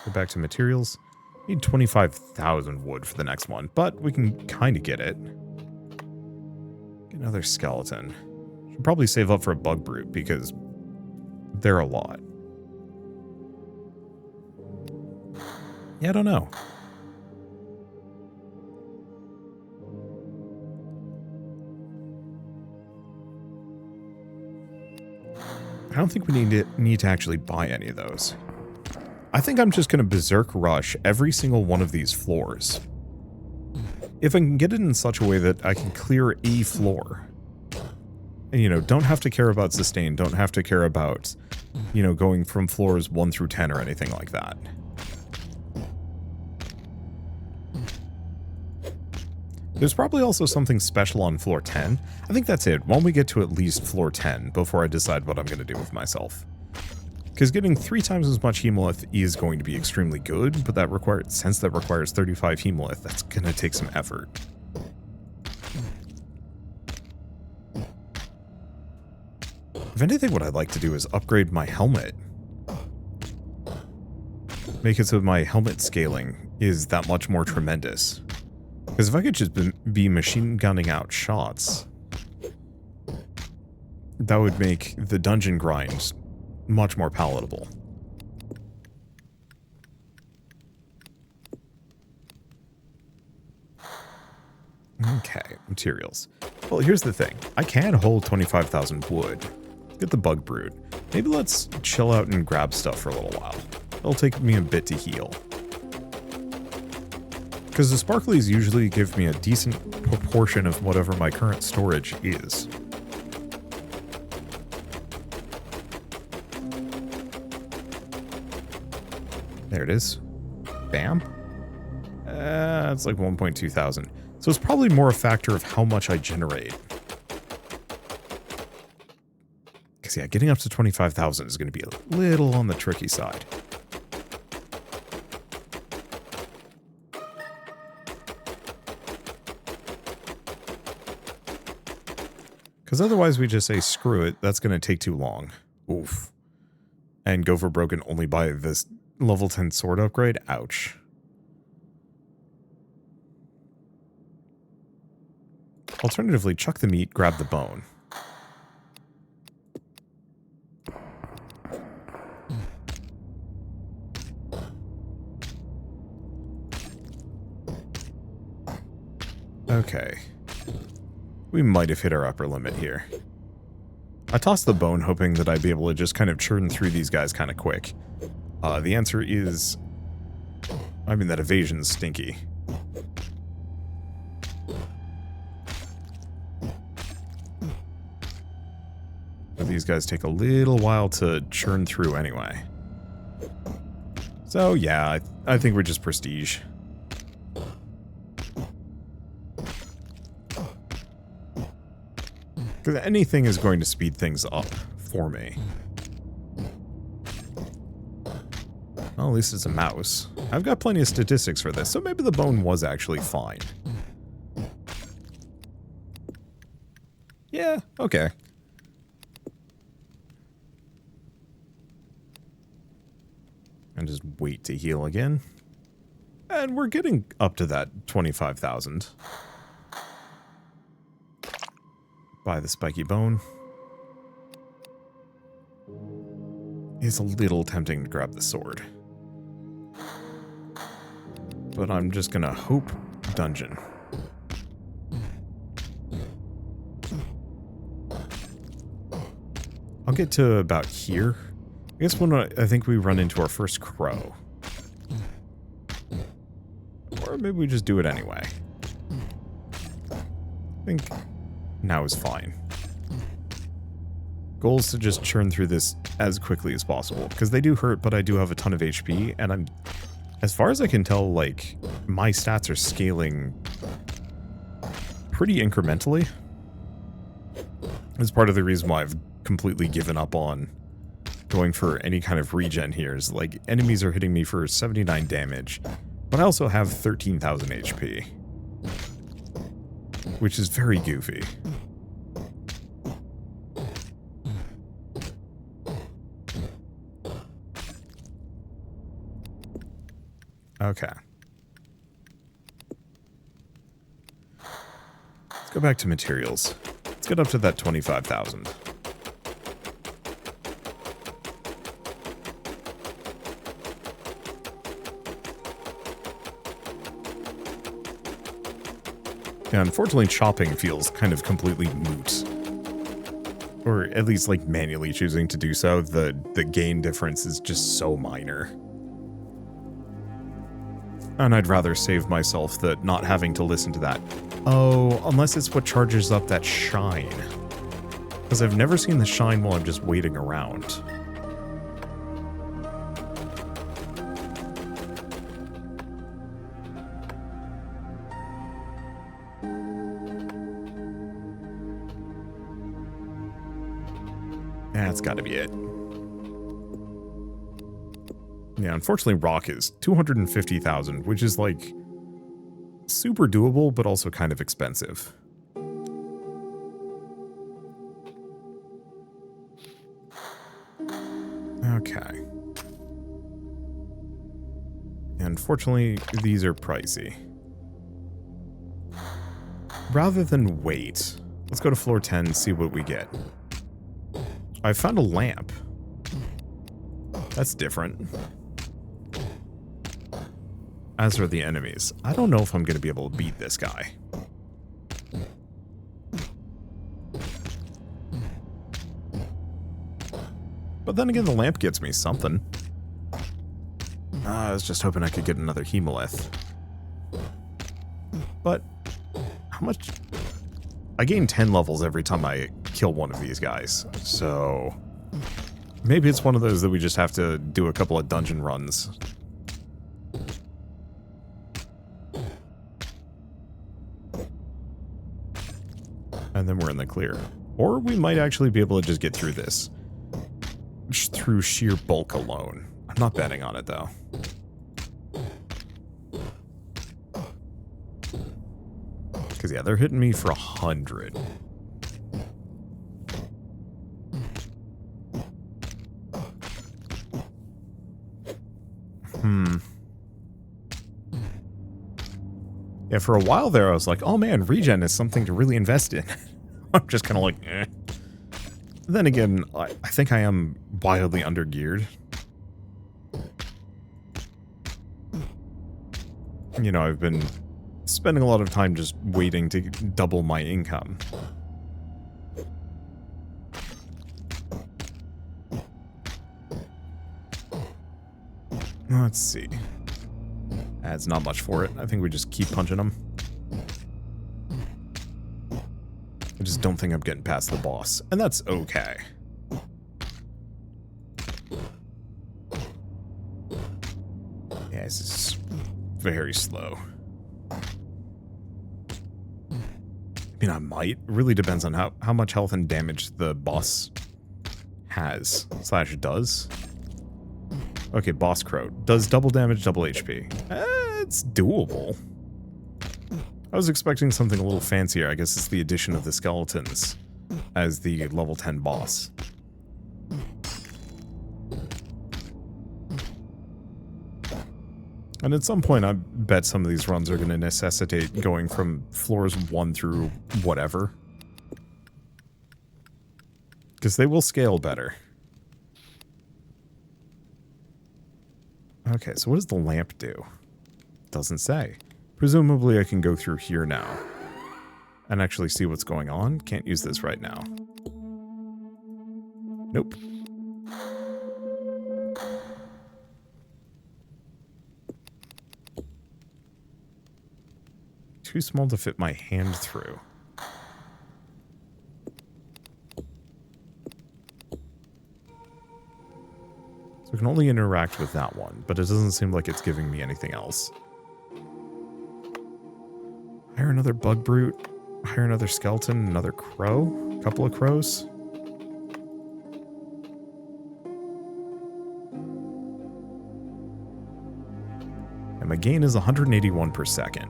Go back to materials. Need 25,000 wood for the next one, but we can kind of get it. Get another skeleton. Should probably save up for a bug brute because they're a lot. Yeah, I don't know. I don't think we need to actually buy any of those. I think I'm just going to berserk rush every single one of these floors. If I can get it in such a way that I can clear a floor. And, you know, don't have to care about sustain, don't have to care about, you know, going from floors 1 through 10 or anything like that. There's probably also something special on floor 10. I think that's it. When we get to at least floor 10 before I decide what I'm going to do with myself. Because getting 3 times as much hemalith is going to be extremely good, but since that requires 35 hemalith, that's going to take some effort. If anything, what I'd like to do is upgrade my helmet. Make it so my helmet scaling is that much more tremendous. Because if I could just be machine gunning out shots, that would make the dungeon grind much more palatable. Okay, materials. Well, here's the thing. I can hold 25,000 wood. Get the bug brute. Maybe let's chill out and grab stuff for a little while. It'll take me a bit to heal. Because the sparklies usually give me a decent proportion of whatever my current storage is. There it is. Bam. It's like 1.2 thousand. So it's probably more a factor of how much I generate. Because yeah, getting up to 25,000 is going to be a little on the tricky side. Because otherwise we just say, screw it, that's going to take too long. Oof. And go for broken only by this level 10 sword upgrade? Ouch. Alternatively, chuck the meat, grab the bone. Okay. We might have hit our upper limit here. I tossed the bone hoping that I'd be able to just kind of churn through these guys kind of quick. The answer is... I mean, that evasion's stinky. But these guys take a little while to churn through anyway. So yeah, I think we're just prestige. Because anything is going to speed things up for me. Well, at least it's a mouse. I've got plenty of statistics for this, so maybe the bone was actually fine. Yeah, okay. And just wait to heal again. And we're getting up to that 25,000. Buy the spiky bone. It's a little tempting to grab the sword. but I'm just gonna hope dungeon. I'll get to about here. I guess when I think we run into our first crow. Or maybe we just do it anyway. I think now is fine. Goal is to just churn through this as quickly as possible, because they do hurt, but I do have a ton of HP, and I'm, as far as I can tell, like, my stats are scaling pretty incrementally. That's part of the reason why I've completely given up on going for any kind of regen here, is like, enemies are hitting me for 79 damage, but I also have 13,000 HP, which is very goofy. Okay. Let's go back to materials. Let's get up to that 25,000. Yeah, unfortunately, chopping feels kind of completely moot. Or at least, like, manually choosing to do so. The gain difference is just so minor. And I'd rather save myself the not having to listen to that. Oh, unless it's what charges up that shine. Because I've never seen the shine while I'm just waiting around. That's gotta be it. Yeah, unfortunately, rock is 250,000, which is, like, super doable, but also kind of expensive. Okay. Unfortunately, these are pricey. Rather than wait, let's go to floor 10 and see what we get. I found a lamp. That's different. As are the enemies. I don't know if I'm going to be able to beat this guy. But then again, the lamp gets me something. I was just hoping I could get another Hemolith. But, how much? I gain 10 levels every time I kill one of these guys, so maybe it's one of those that we just have to do a couple of dungeon runs. And then we're in the clear. Or we might actually be able to just get through this through sheer bulk alone. I'm not betting on it, though. Because, yeah, they're hitting me for 100. Yeah, for a while there, I was like, oh man, regen is something to really invest in. I'm just kind of like, eh. Then again, I think I am wildly undergeared. You know, I've been spending a lot of time just waiting to double my income. Let's see. That's not much for it. I think we just keep punching them. I just don't think I'm getting past the boss. And that's okay. Yeah, this is very slow. I mean, I might. It really depends on how much health and damage the boss has / does. Okay, boss crow. Does double damage, double HP. It's doable. I was expecting something a little fancier. I guess it's the addition of the skeletons as the level 10 boss. And at some point, I bet some of these runs are going to necessitate going from floors 1 through whatever. Because they will scale better. Okay, so what does the lamp do? Doesn't say. Presumably I can go through here now and actually see what's going on. Can't use this right now. Nope. Too small to fit my hand through. So I can only interact with that one, but it doesn't seem like it's giving me anything else. Hire another bug brute. Hire another skeleton, another crow. A couple of crows. And my gain is 181 per second.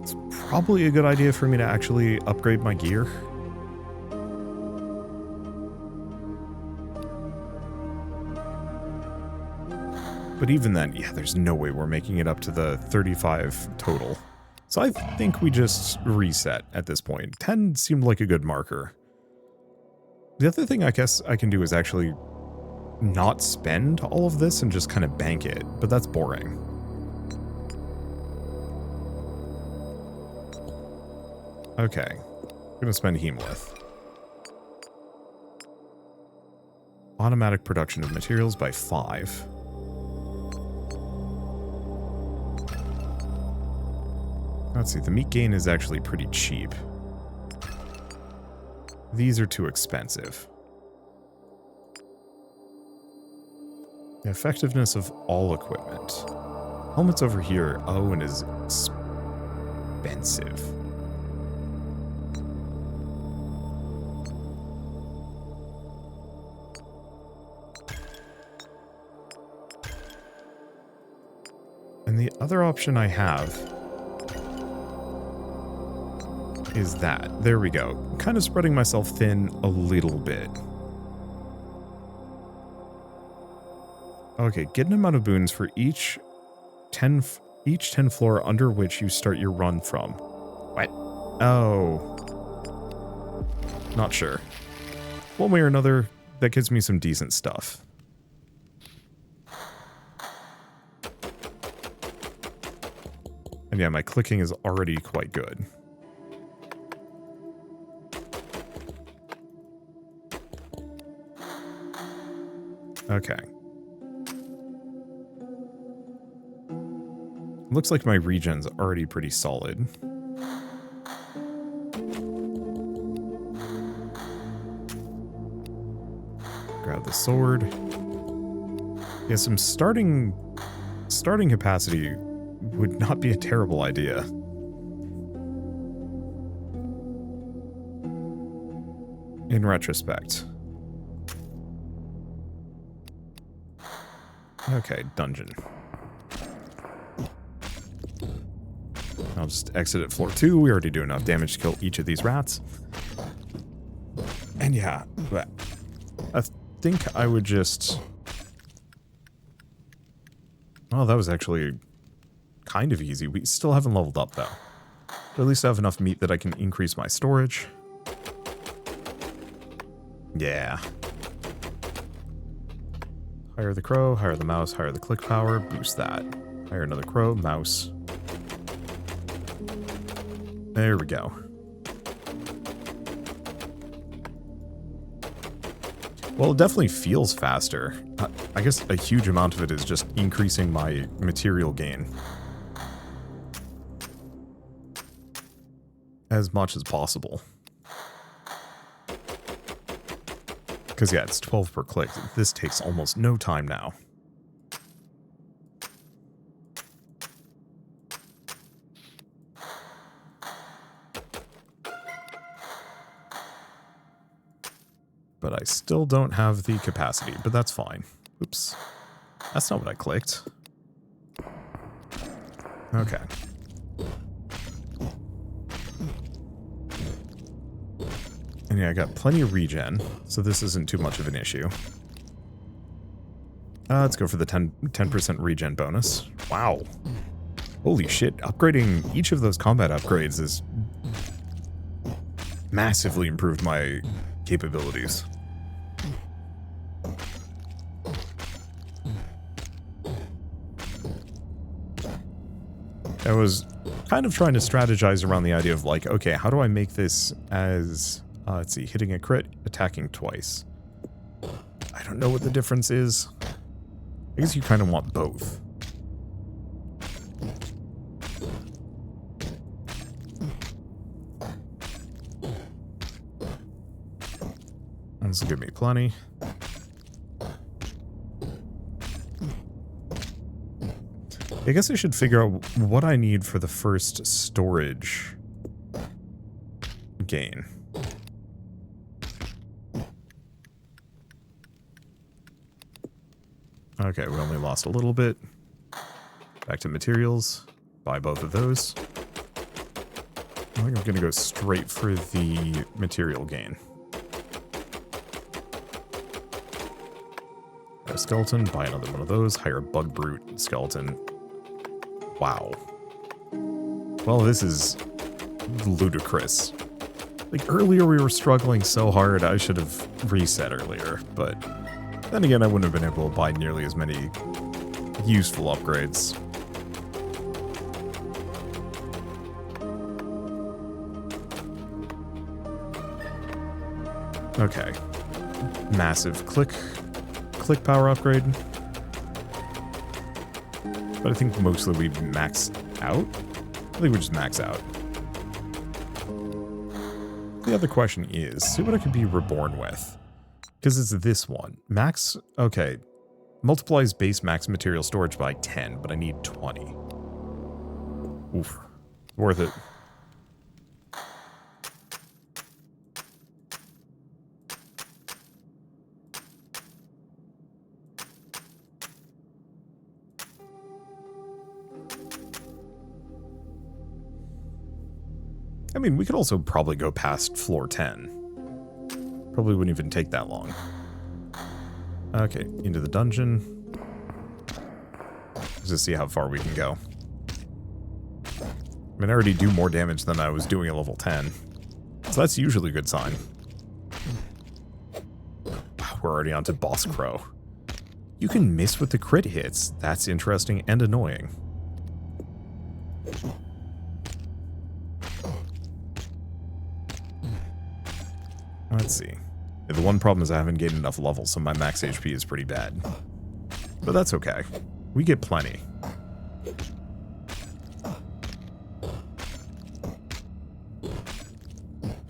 It's probably a good idea for me to actually upgrade my gear. But even then, yeah, there's no way we're making it up to the 35 total. So I think we just reset at this point. 10 seemed like a good marker. The other thing I guess I can do is actually not spend all of this and just kind of bank it, but that's boring. Okay, I'm gonna spend Heimlith. Automatic production of materials by 5. Let's see, the meat gain is actually pretty cheap. These are too expensive. The effectiveness of all equipment. Helmet's over here. Oh, and is expensive. And the other option I have is that. There we go. Kind of spreading myself thin a little bit. Okay, get an amount of boons for each 10 floor under which you start your run from. What? Oh. Not sure. One way or another, that gives me some decent stuff. And yeah, my clicking is already quite good. Okay. Looks like my regen's already pretty solid. Grab the sword. Yeah, some starting capacity would not be a terrible idea. In retrospect. Okay, dungeon. I'll just exit at floor 2. We already do enough damage to kill each of these rats. And yeah, I think I would just... Oh, that was actually kind of easy. We still haven't leveled up, though. But at least I have enough meat that I can increase my storage. Yeah. Hire the crow, hire the mouse, hire the click power, boost that. Hire another crow, mouse. There we go. Well, it definitely feels faster. I guess a huge amount of it is just increasing my material gain. As much as possible. Because yeah, it's 12 per click. This takes almost no time now. But I still don't have the capacity, but that's fine. Oops. That's not what I clicked. Okay. And yeah, I got plenty of regen, so this isn't too much of an issue. Let's go for the 10% regen bonus. Wow. Holy shit, upgrading each of those combat upgrades has massively improved my capabilities. I was kind of trying to strategize around the idea of like, okay, how do I make this as, let's see, hitting a crit, attacking twice. I don't know what the difference is. I guess you kind of want both. This will give me plenty. I guess I should figure out what I need for the first storage gain. Okay, we only lost a little bit. Back to materials. Buy both of those. I think I'm going to go straight for the material gain. A skeleton, buy another one of those. Hire a bug brute skeleton. Wow. Well, this is ludicrous. Like, earlier we were struggling so hard, I should have reset earlier, but then again, I wouldn't have been able to buy nearly as many useful upgrades. Okay. Massive click power upgrade. But I think mostly we max out. I think we just max out. The other question is, see what I could be reborn with. Because it's this one. Max, okay. Multiplies base max material storage by 10, but I need 20. Oof. Worth it. I mean, we could also probably go past floor 10. Probably wouldn't even take that long. Okay, into the dungeon. Let's just see how far we can go. I mean, I already do more damage than I was doing at level 10. So that's usually a good sign. We're already on to Boss Crow. You can miss with the crit hits. That's interesting and annoying. Let's see. The one problem is I haven't gained enough levels, so my max HP is pretty bad. But that's okay. We get plenty.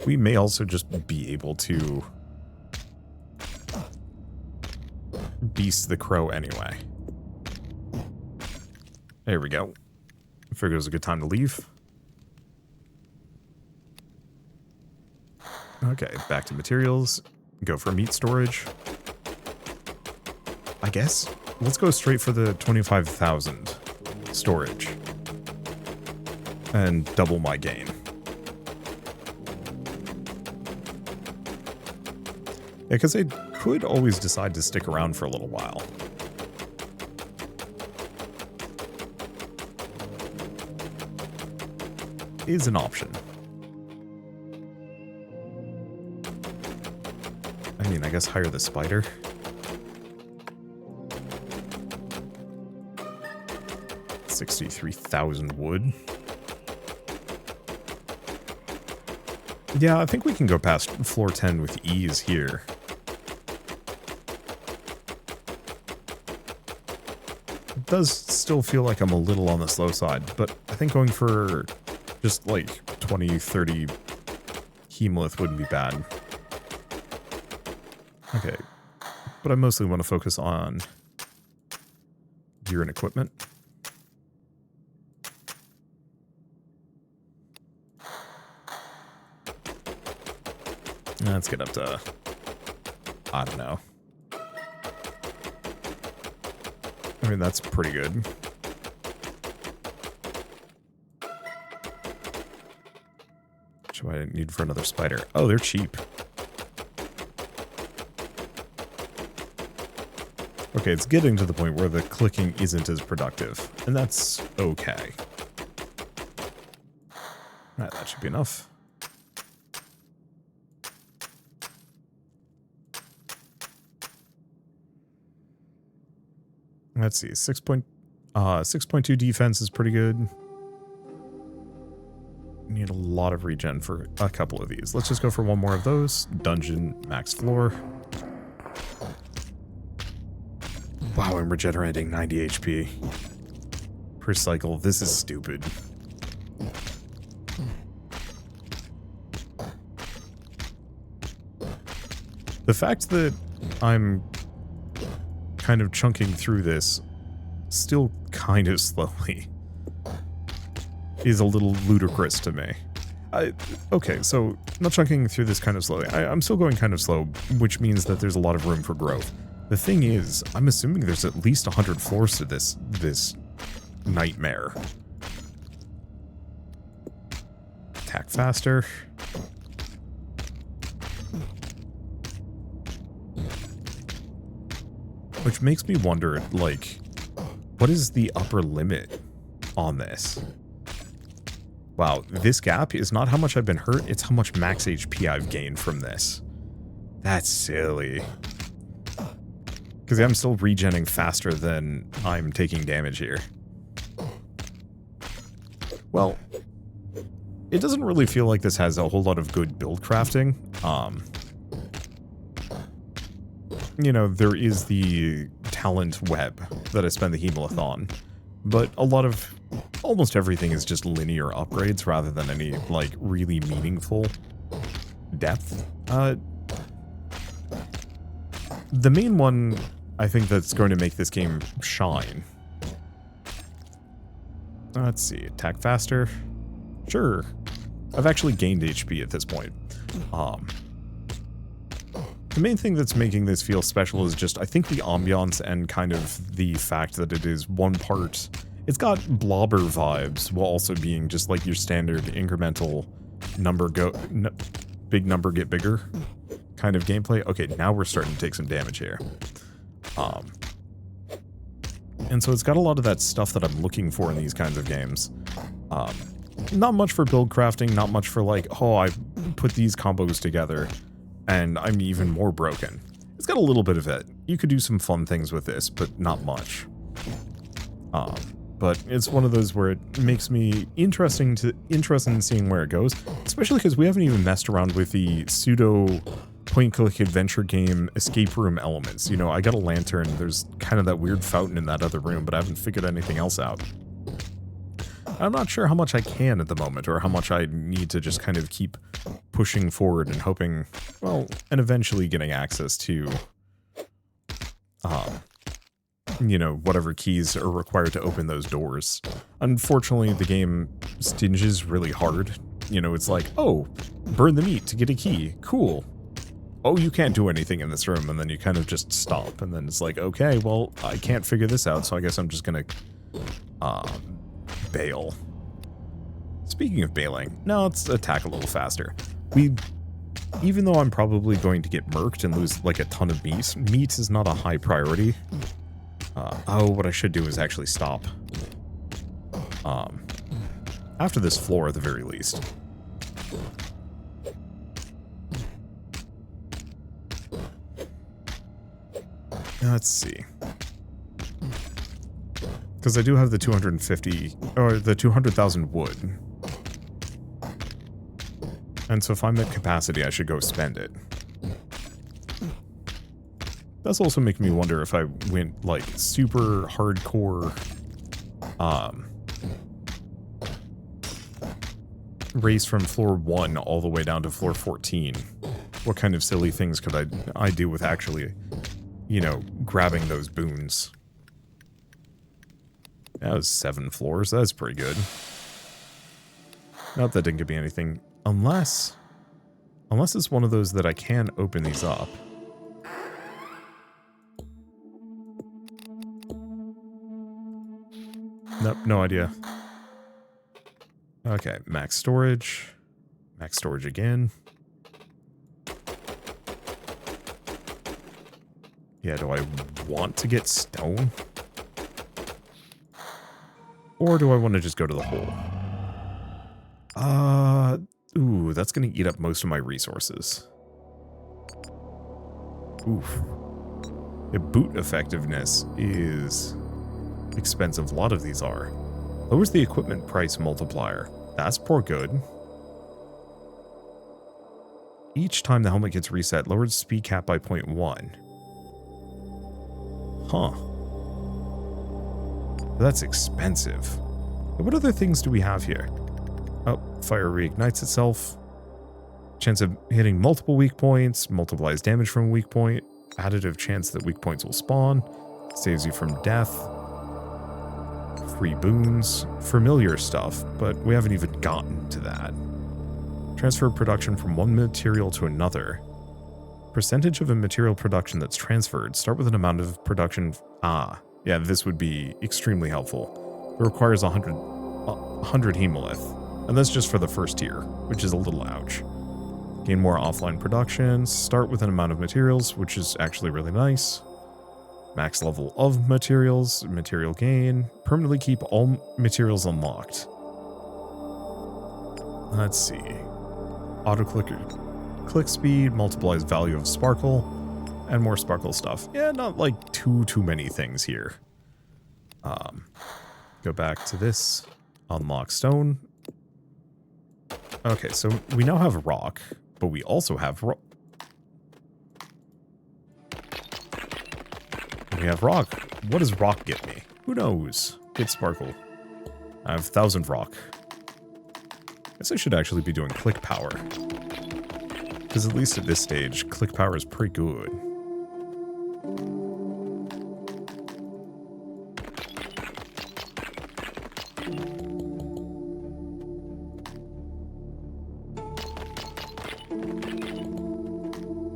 We may also just be able to beast the crow anyway. There we go. I figured it was a good time to leave. Okay, back to materials. Go for meat storage. I guess. Let's go straight for the 25,000 storage. And double my gain. Yeah, because I could always decide to stick around for a little while. Is an option. I mean, I guess hire the spider. $63,000 wood. Yeah, I think we can go past floor 10 with ease here. It does still feel like I'm a little on the slow side, but I think going for just like 20, 30 Hemolyth wouldn't be bad. Okay, but I mostly want to focus on gear and equipment. Let's get up to, I don't know. I mean, that's pretty good. Which do I need for another spider? Oh, they're cheap. Okay, it's getting to the point where the clicking isn't as productive, and that's okay. Alright, that should be enough. Let's see, 6.2 defense is pretty good. Need a lot of regen for a couple of these. Let's just go for one more of those. Dungeon, max floor. Wow, I'm regenerating 90 HP per cycle. This is stupid. The fact that I'm kind of chunking through this still kind of slowly is a little ludicrous to me. Okay, so not chunking through this kind of slowly. I'm still going kind of slow, which means that there's a lot of room for growth. The thing is, I'm assuming there's at least 100 floors to this nightmare. Attack faster. Which makes me wonder, like, what is the upper limit on this? Wow, this gap is not how much I've been hurt, it's how much max HP I've gained from this. That's silly. Because I'm still regenning faster than I'm taking damage here. Well, it doesn't really feel like this has a whole lot of good build crafting. You know, there is the talent web that I spend the Hemolyth on, but a lot of, almost everything is just linear upgrades rather than any, like, really meaningful depth. The main one, I think, that's going to make this game shine. Let's see, attack faster. Sure. I've actually gained HP at this point. The main thing that's making this feel special is just, I think, the ambiance and kind of the fact that it is one part. It's got blobber vibes while also being just like your standard incremental big number get bigger kind of gameplay. Okay, now we're starting to take some damage here. And so it's got a lot of that stuff that I'm looking for in these kinds of games. Not much for build crafting, not much for like, oh, I put these combos together and I'm even more broken. It's got a little bit of it. You could do some fun things with this, but not much. But it's one of those where it makes me interested in seeing where it goes, especially because we haven't even messed around with the pseudo point-click adventure game escape room elements. You know, I got a lantern, there's kind of that weird fountain in that other room, but I haven't figured anything else out. I'm not sure how much I can at the moment, or how much I need to just kind of keep pushing forward and hoping, well, and eventually getting access to, you know, whatever keys are required to open those doors. Unfortunately, the game stinges really hard. You know, it's like, oh, burn the meat to get a key. Cool. Oh, you can't do anything in this room, and then you kind of just stop, and then it's like, okay, well, I can't figure this out, so I guess I'm just gonna, bail. Speaking of bailing, now let's attack a little faster. Even though I'm probably going to get murked and lose, like, a ton of meat is not a high priority. Oh, what I should do is actually stop. After this floor, at the very least. Let's see. Because I do have the 250, or the 200,000 wood. And so if I'm at capacity, I should go spend it. That's also making me wonder if I went, like, super hardcore, race from floor 1 all the way down to floor 14. What kind of silly things could I do with actually, you know, grabbing those boons? That was 7 floors. That's pretty good. Nope, that didn't give me anything. Unless it's one of those that I can open these up. Nope, no idea. Okay, max storage. Max storage again. Yeah, do I want to get stone? Or do I want to just go to the hole? Ooh, that's going to eat up most of my resources. Oof. The boot effectiveness is expensive. A lot of these are. Lowers the equipment price multiplier. That's poor good. Each time the helmet gets reset, lowered speed cap by 0.1. Huh. That's expensive. What other things do we have here? Oh, fire reignites itself. Chance of hitting multiple weak points, multiplies damage from a weak point, additive chance that weak points will spawn, saves you from death, free boons, familiar stuff, but we haven't even gotten to that. Transfer production from one material to another. Percentage of a material production that's transferred. Start with an amount of production. Yeah, this would be extremely helpful. It requires 100 Hemolith, and that's just for the first tier, which is a little ouch. Gain more offline production. Start with an amount of materials, which is actually really nice. Max level of materials, material gain. Permanently keep all materials unlocked. Let's see. Auto click speed, multiplies value of sparkle, and more sparkle stuff. Yeah, not like too many things here. Go back to this. Unlock stone. Okay, so we now have rock, but we also have rock. We have rock. What does rock get me? Who knows? Get sparkle. I have 1000 rock. Guess I should actually be doing click power. Because at least at this stage, click power is pretty good.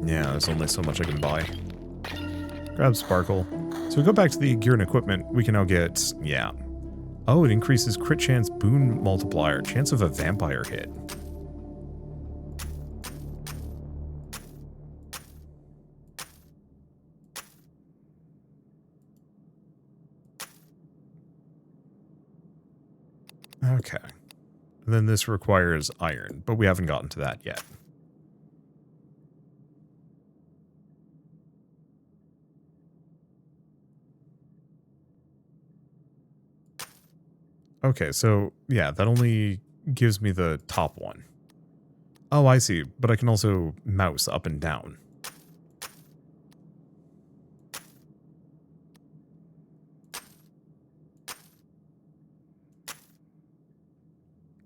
Yeah, there's only so much I can buy. Grab sparkle. So we go back to the gear and equipment, we can now get, yeah. Oh, it increases crit chance, boon multiplier, chance of a vampire hit. Okay. Then this requires iron, but we haven't gotten to that yet. Okay, so yeah, that only gives me the top one. Oh, I see, but I can also mouse up and down.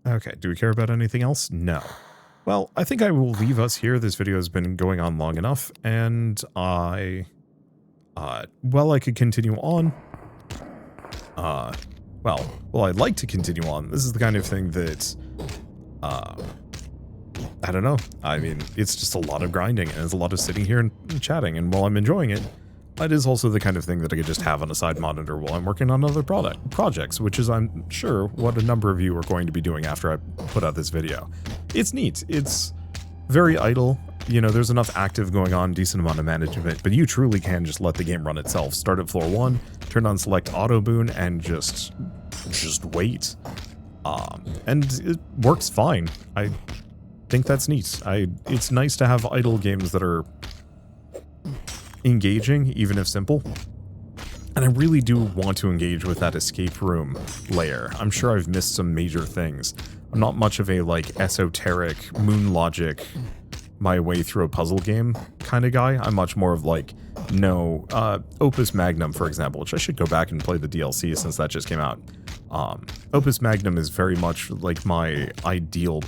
Okay, do we care about anything else? No. Well, I think I will leave us here. This video has been going on long enough, and I could continue on. Well, I'd like to continue on. This is the kind of thing that, I don't know. I mean, it's just a lot of grinding, and it's a lot of sitting here and chatting, and while I'm enjoying it, it is also the kind of thing that I could just have on a side monitor while I'm working on other projects, which is, I'm sure, what a number of you are going to be doing after I put out this video. It's neat. It's very idle. You know, there's enough active going on, decent amount of management, but you truly can just let the game run itself. Start at floor 1, turn on select auto boon, and just wait. And it works fine. I think that's neat. It's nice to have idle games that are engaging, even if simple. And I really do want to engage with that escape room layer. I'm sure I've missed some major things. I'm not much of a, like, esoteric, moon logic, my way through a puzzle game kind of guy. I'm much more of, like, no, Opus Magnum, for example, which I should go back and play the DLC since that just came out. Opus Magnum is very much, like, my ideal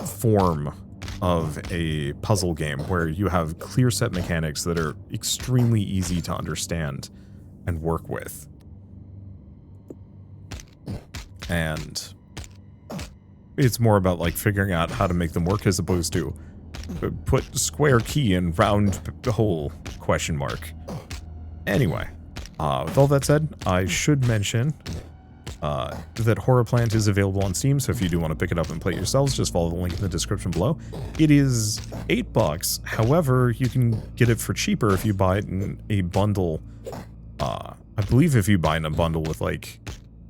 form of a puzzle game where you have clear set mechanics that are extremely easy to understand and work with. And it's more about like figuring out how to make them work as opposed to put square key in round hole question mark. Anyway, with all that said, I should mention that Horripilant is available on Steam, so if you do want to pick it up and play it yourselves, just follow the link in the description below. It is $8, however, you can get it for cheaper if you buy it in a bundle. I believe if you buy in a bundle with like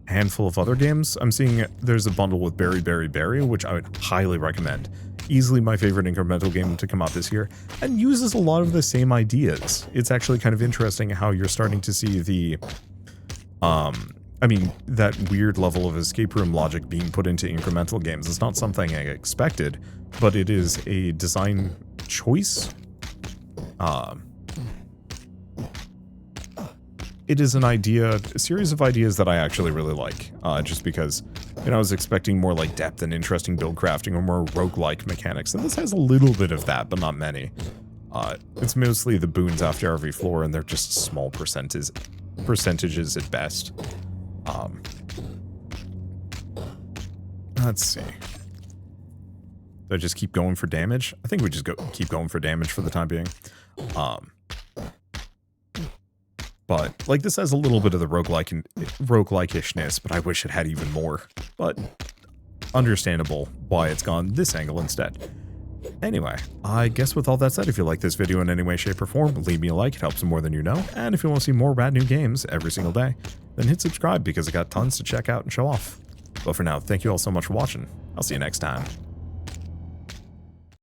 a handful of other games. I'm seeing there's a bundle with Berry, which I would highly recommend. Easily my favorite incremental game to come out this year, and uses a lot of the same ideas. It's actually kind of interesting how you're starting to see the I mean, that weird level of escape room logic being put into incremental games is not something I expected, but it is a design choice. It is a series of ideas that I actually really like, just because, I was expecting more like depth and interesting build crafting or more roguelike mechanics, and this has a little bit of that, but not many. It's mostly the boons after every floor, and they're just small percentages at best. Let's see. Do I just keep going for damage? I think we just keep going for damage for the time being. But, like, this has a little bit of the roguelike-ishness, but I wish it had even more. But, understandable why it's gone this angle instead. Anyway, I guess with all that said, if you like this video in any way, shape, or form, leave me a like, it helps more than you know. And if you want to see more rad new games every single day, then hit subscribe because I got tons to check out and show off. But for now, thank you all so much for watching. I'll see you next time.